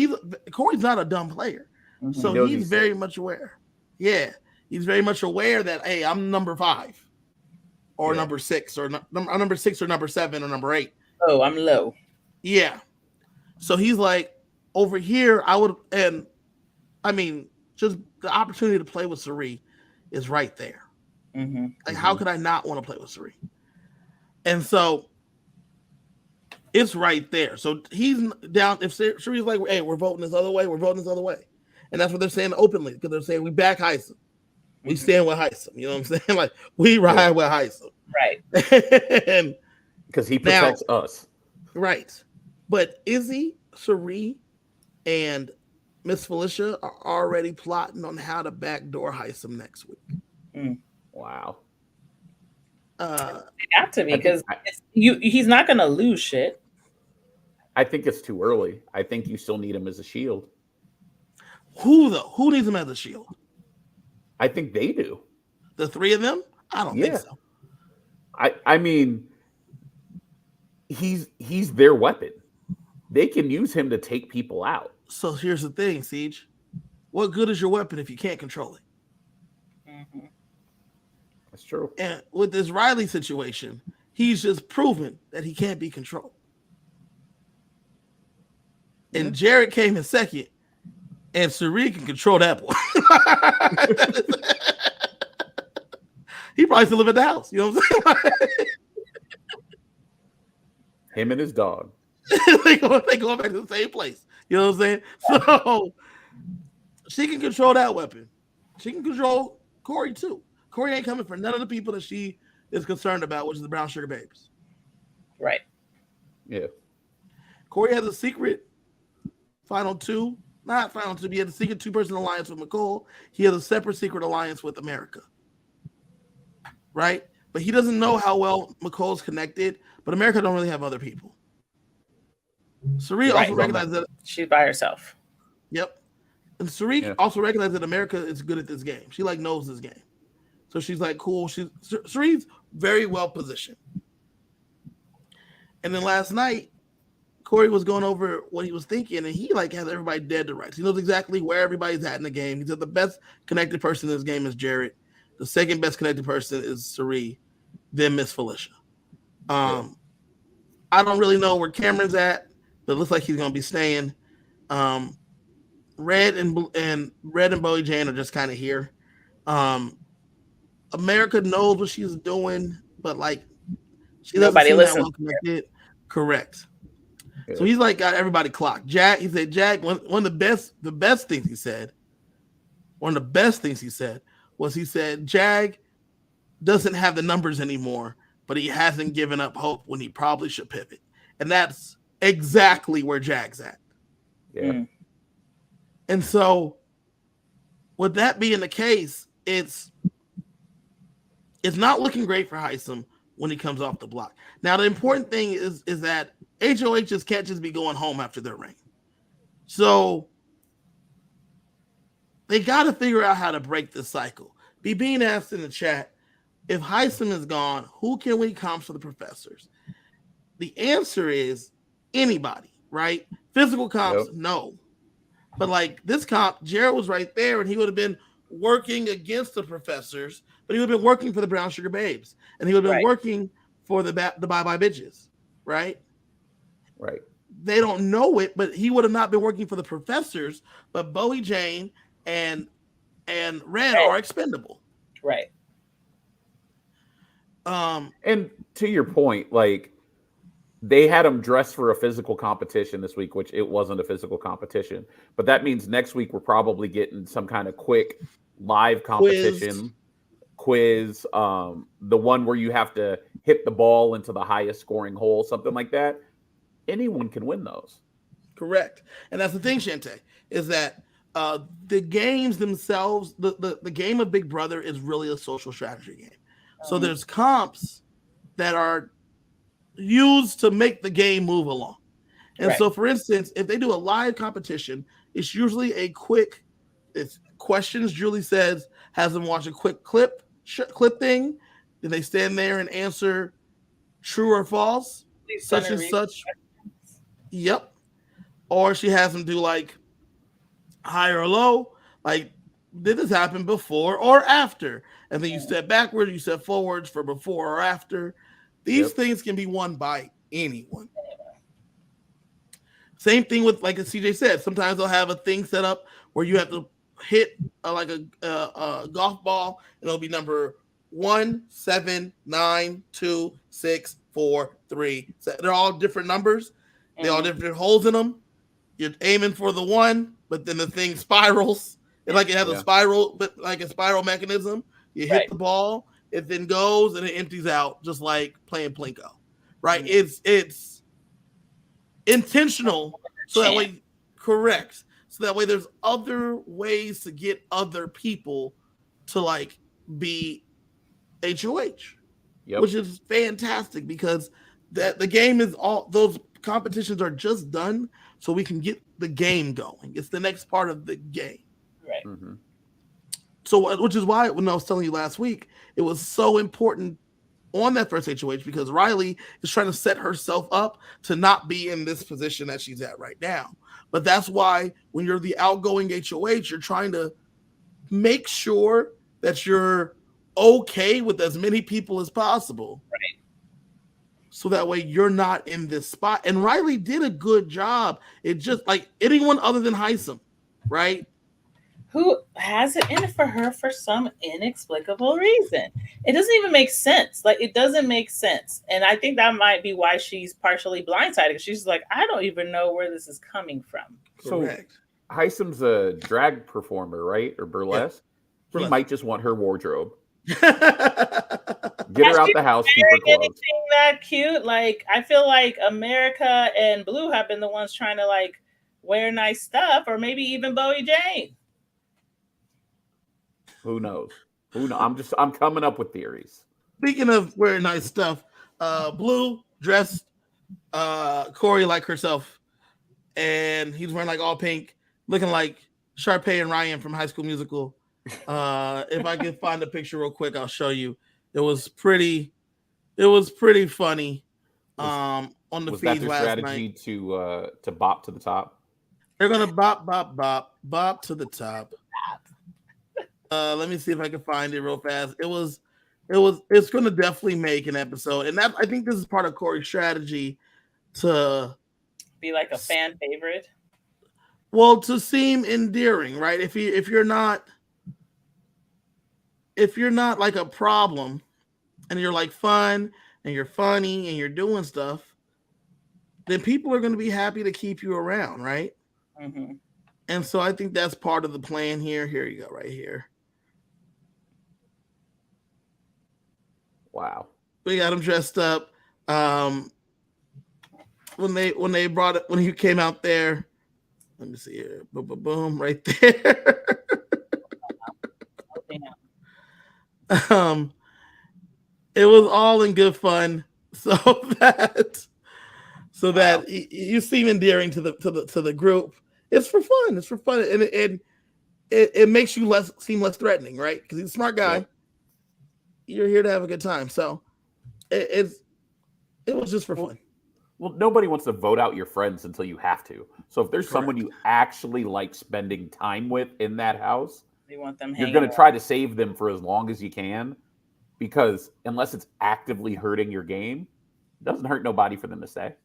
Corey's not a dumb player. Mhm. So He knows he's he's very safe. much aware. Yeah, he's very much aware that, hey, I'm number 5, or Yeah. number 6, or number 6, or number 7, or number 8. Oh, I'm low. Yeah. So he's like, over here, just the opportunity to play with Sari is right there. Mm-hmm. Like, how could I not want to play with Sari? And so it's right there. So he's down. If Sari's like, hey, we're voting this other way, and that's what they're saying openly, because they're saying we back Heisem. We stand with Heisem. You know what I'm saying? Like, we ride with Heisem. Right. And Because he protects us. right. But Izzy, Sari, and Miss Felicia are already plotting on how to backdoor Heisem next week. Wow. It got to be I think- because he's not going to lose shit. I think it's too early. I think you still need him as a shield. Who though? Who needs him as a shield? I think they do. The three of them? I don't think so. I mean, he's their weapon. They can use him to take people out. So here's the thing, Siege. What good is your weapon if you can't control it? Mm-hmm. That's true. And with this Riley situation, he's just proven that he can't be controlled. And Jared came in second, and Suri can control that boy. He probably still live at the house. You know what I'm saying? Him and his dog. they going back to the same place. You know what I'm saying? So she can control that weapon. She can control Corey too. Corey ain't coming for none of the people that she is concerned about, which is the Brown Sugar Babes. Right. Yeah. Corey has a secret final two. Not final two. He had a secret two-person alliance with McCall. He has a separate secret alliance with America. Right? But he doesn't know how well McCall's connected. But America don't really have other people. Suri also recognizes that she's by herself. Yep. And Suri also recognizes that America is good at this game. She like knows this game. So she's like, cool. Suri's very well positioned. And then last night, Corey was going over what he was thinking, and he like has everybody dead to rights. He knows exactly where everybody's at in the game. He said the best connected person in this game is Jared. The second best connected person is Suri, then Miss Felicia. I don't really know where Cameron's at, but it looks like he's going to be staying. Red and Bowie Jane are just kind of here. America knows what she's doing, but like she doesn't seem that well connected. Correct. Yeah. So he's like got everybody clocked. Jack, he said, one of the best things he said. One of the best things he said was Jag doesn't have the numbers anymore, but he hasn't given up hope when he probably should pivot. And that's exactly where Jag's at. Yeah. And so with that being the case, it's not looking great for Heisem when he comes off the block. Now, the important thing is that HOHs can't just be going home after their reign. So they got to figure out how to break this cycle. Be being asked in the chat, if Heisem is gone, who can win comps for the professors? The answer is anybody, right? Physical comps, no. But like this comp, Jared was right there, and he would have been working against the professors, but he would have been working for the Brown Sugar Babes, and he would have been working for the Bye Bye Bitches, right? Right. They don't know it, but he would have not been working for the professors. But Bowie Jane and Red are expendable, right? And to your point, like they had him dressed for a physical competition this week, which it wasn't a physical competition. But that means next week we're probably getting some kind of quick live competition quiz. The one where you have to hit the ball into the highest scoring hole, something like that. Anyone can win those. Correct. And that's the thing, Chantae, is that the games themselves, the game of Big Brother is really a social strategy game. So there's comps that are used to make the game move along. And so, for instance, if they do a live competition, it's usually a quick, it's questions. Julie says, has them watch a quick clip thing. Then they stand there and answer true or false, such and such. Yep. Or she has them do like high or low, like did this happen before or after? And then you step backwards, you step forwards for before or after. These things can be won by anyone. Same thing with, like CJ said, sometimes they'll have a thing set up where you have to hit like a golf ball, and it'll be number 1, 7, 9, 2, 6, 4, 3. So they're all different numbers. They all different holes in them. You're aiming for the 1, but then the thing spirals. It has a spiral, but like a spiral mechanism. You hit the ball, it then goes and it empties out, just like playing Plinko, right? It's intentional, so that way, correct. So that way, there's other ways to get other people to like be HOH. Yep. which is fantastic because the game is all those competitions are just done so we can get the game going. It's the next part of the game. Right. Mm-hmm. So, which is why when I was telling you last week, it was so important on that first HOH because Riley is trying to set herself up to not be in this position that she's at right now. But that's why when you're the outgoing HOH, you're trying to make sure that you're okay with as many people as possible. Right. So that way you're not in this spot. And Riley did a good job. It just like anyone other than Heisem, right? Who has it in it for her for some inexplicable reason. It doesn't even make sense. Like, it doesn't make sense. And I think that might be why she's partially blindsided. She's like, I don't even know where this is coming from. Correct. So Heisem's a drag performer, right? Or burlesque. Yeah. He might just want her wardrobe. Get Get her out the house, keep her clothes. Anything that cute? Like, I feel like America and Blue have been the ones trying to like wear nice stuff, or maybe even Bowie Jane. Who knows? Who knows? I'm coming up with theories. Speaking of wearing nice stuff, Blue dressed Corey like herself, and he's wearing like all pink, looking like Sharpay and Ryan from High School Musical. If I can find a picture real quick, I'll show you. It was pretty funny. On the Was that feeds their last strategy night. to bop to the top? They're gonna bop to the top. Let me see if I can find it real fast. It's gonna definitely make an episode, and that I think this is part of Corey's strategy to Be like a fan favorite. well to seem endearing, right? If you're not like a problem, and you're like fun and you're funny and you're doing stuff, then people are gonna be happy to keep you around, right? Mm-hmm. And so I think that's part of the plan here. Here you go, right here. Wow. We got him dressed up. When he came out there, let me see here. Boom, boom, boom, right there. It was all in good fun, so that you seem endearing to the group. It's for fun. It's for fun, and it makes you seem less threatening, right? Because he's a smart guy. Yep. You're here to have a good time, so it was just for fun. Well, nobody wants to vote out your friends until you have to. So if there's someone you actually like spending time with in that house, You want them you're hanging going to around. try to save them for as long as you can, because unless it's actively hurting your game, it doesn't hurt nobody for them to stay.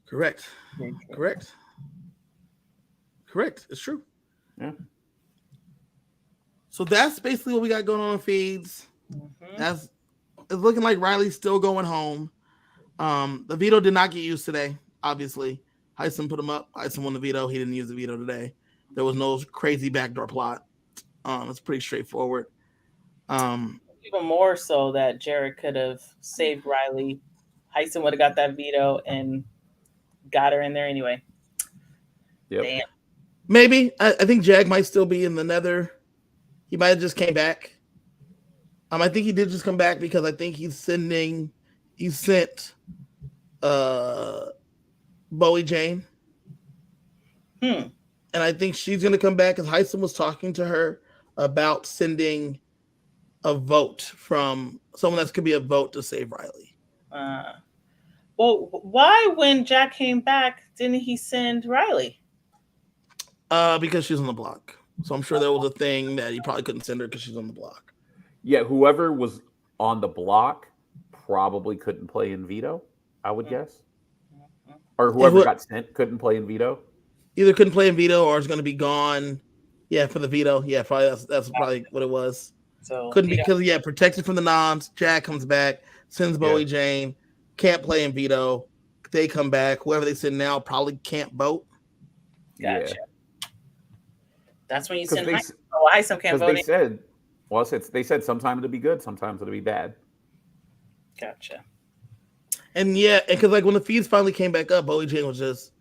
Correct. It's true. Yeah. So that's basically what we got going on in feeds. Mm-hmm. It's looking like Riley's still going home. The veto did not get used today, obviously. Heisem put him up. Heisem won the veto. He didn't use the veto today. There was no crazy backdoor plot. It's pretty straightforward. Even more so that Jared could have saved Riley. Heisem would have got that veto and got her in there anyway. Yep. Damn. Maybe. I think Jag might still be in the nether. He might have just came back. I think he did just come back because I think he sent Bowie Jane. And I think she's going to come back because Heisem was talking to her about sending a vote from someone that could be a vote to save Riley. Well, why when Jack came back, didn't he send Riley? Because she's on the block. So I'm sure there was a thing that he probably couldn't send her because she's on the block. Yeah, whoever was on the block probably couldn't play in veto, I would guess. Or whoever got sent couldn't play in veto. Either couldn't play in veto or is going to be gone. Yeah, for the veto. Yeah, probably that's probably what it was. So Couldn't be because protected from the noms. Jack comes back, sends Bowie Jane, can't play in veto. They come back. Whoever they send now probably can't vote. Gotcha. Yeah. That's when you send Heisem. Oh, Heisem can't vote. They said sometimes it'll be good, sometimes it'll be bad. Gotcha. And because like when the feeds finally came back up, Bowie Jane was just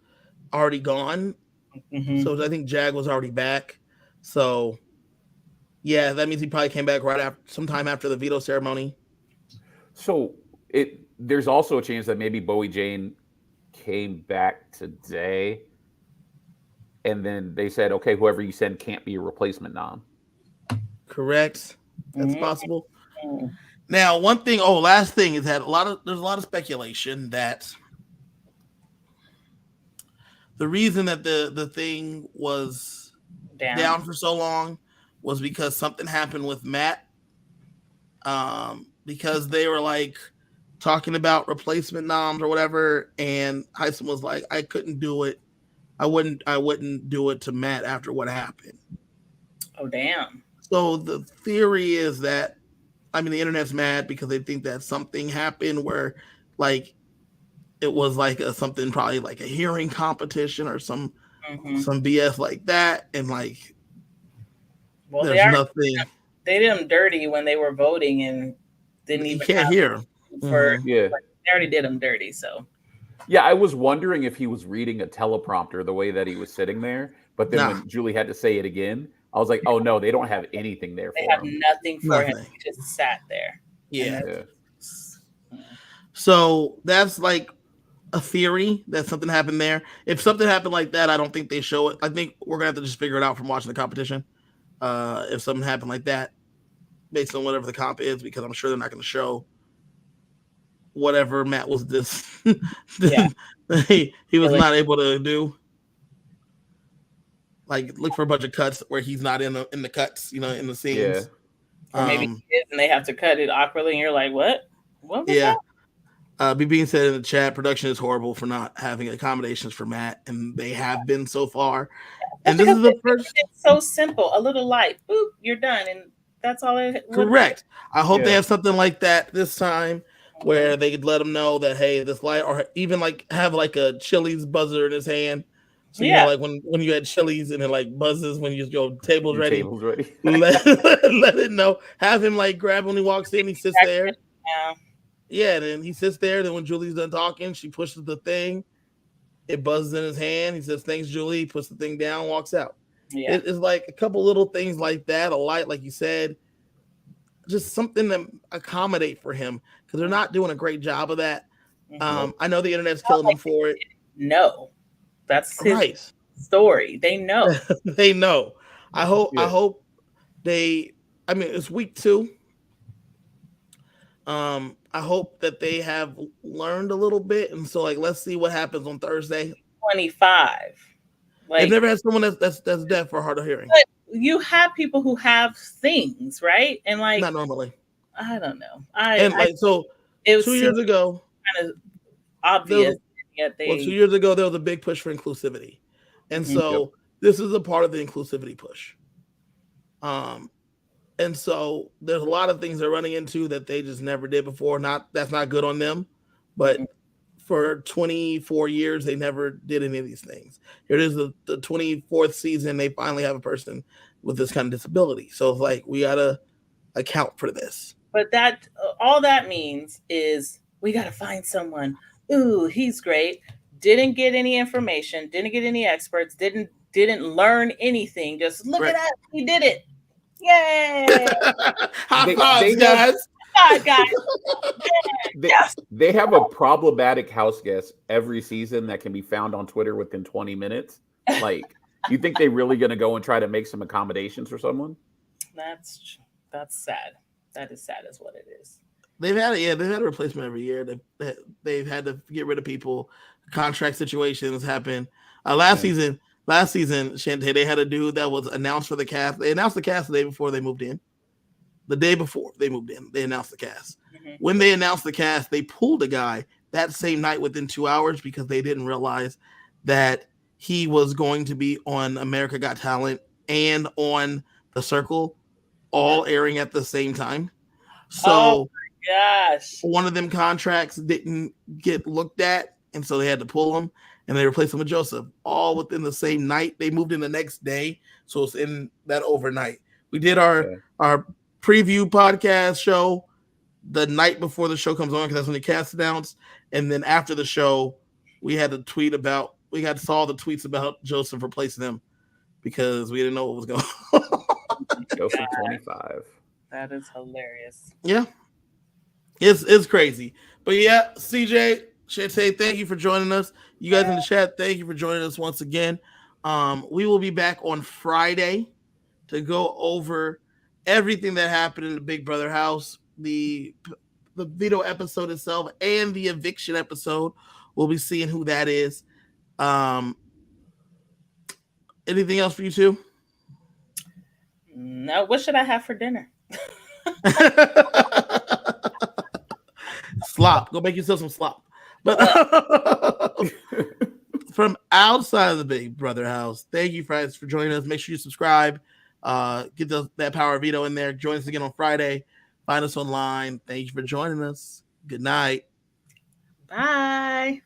already gone. Mm-hmm. So I think Jag was already back. So Yeah, that means he probably came back right after, sometime after the veto ceremony. So there's also a chance that maybe Bowie Jane came back today, and then they said, okay, whoever you send can't be a replacement nom. Correct. That's Mhm. possible. Now, one thing. Oh, last thing is that there's a lot of speculation that the reason that the thing was down for so long was because something happened with Matt. Because they were like talking about replacement noms or whatever, and Heisen was like, I couldn't do it. I wouldn't do it to Matt after what happened. Oh, damn. So the theory is that, I mean, the internet's mad because they think that something happened where, like, it was like something probably like a hearing competition or some BS like that, and like, well, there's nothing. They did them dirty when they were voting and didn't even. You can't hear for Yeah. like, they already did them dirty. So Yeah, I was wondering if he was reading a teleprompter the way that he was sitting there, but then when Julie had to say it again, I was like, oh no, they don't have anything there they for have him. nothing for him. He just sat there. Yeah. So that's like a theory that something happened there. If something happened like that, I don't think they show it. I think we're gonna have to just figure it out from watching the competition. If something happened like that, based on whatever the comp is, because I'm sure they're not going to show whatever Matt was he was not able to do. Like, look for a bunch of cuts where he's not in the cuts, in the scenes. Yeah. Or maybe he is, and they have to cut it awkwardly, and you're like, what? What was that? BB said in the chat, production is horrible for not having accommodations for Matt, and they have been so far. And this is the first. It's so simple. A little light. Boop, you're done. And that's all it Correct. I hope they have something like that this time where they could let them know that, hey, this light, or even like have like a Chili's buzzer in his hand. So, like when you had Chili's and it like buzzes when your table's ready. Table's ready. let it know. Have him like grab when he walks in, he sits there. Yeah. Yeah, then he sits there. Then when Julie's done talking, she pushes the thing. It buzzes in his hand. He says, thanks, Julie. He puts the thing down, walks out. Yeah. It's like a couple little things like that. A light, like you said. Just something to accommodate for him, because they're not doing a great job of that. I know the internet's killing them for it. No. That's his story. They know. They know. I hope they, I mean, it's week 2. I hope that they have learned a little bit, and so like let's see what happens on Thursday. 25. Like, they've never had someone that's deaf or hard of hearing. But you have people who have things, right? And like, not normally. I don't know. It was 2 years ago, kind of obvious. Yet 2 years ago there was a big push for inclusivity, and so this is a part of the inclusivity push. And so there's a lot of things they're running into that they just never did before. That's not good on them, but for 24 years they never did any of these things. Here it is, the 24th season. They finally have a person with this kind of disability. So it's like we gotta account for this. But that all that means is we gotta find someone. Ooh, he's great. Didn't get any information. Didn't get any experts. Didn't learn anything. Just look at us. He did it. Yay! High fives, guys. They have a problematic house guest every season that can be found on Twitter within 20 minutes. Like, you think they're really going to go and try to make some accommodations for someone? That's sad. That is sad, is what it is. They've had a replacement every year. They've had to get rid of people. Contract situations happen. Last season, Chantae, they had a dude that was announced for the cast. They announced the cast the day before they moved in. The day before they moved in, they announced the cast. When they announced the cast, they pulled a guy that same night within 2 hours because they didn't realize that he was going to be on America Got Talent and on The Circle, all airing at the same time. So, one of them contracts didn't get looked at, and so they had to pull him, and they replaced him with Joseph, all within the same night. They moved in the next day, so it's in that overnight. We did our preview podcast show the night before the show comes on, because that's when the cast announced, and then after the show, we had to tweet about. We saw the tweets about Joseph replacing him because we didn't know what was going on. Chelsea 25. That is hilarious. Yeah, it's crazy. But yeah, CJ, Chantae, thank you for joining us. You guys in the chat, thank you for joining us once again. We will be back on Friday to go over everything that happened in the Big Brother house, the veto episode itself, and the eviction episode. We'll be seeing who that is. Anything else for you two? No, what should I have for dinner? Slop. Go make yourself some slop. But from outside of the Big Brother house, thank you guys for joining us. Make sure you subscribe. Get that Power Veto in there. Join us again on Friday. Find us online. Thank you for joining us. Good night. Bye.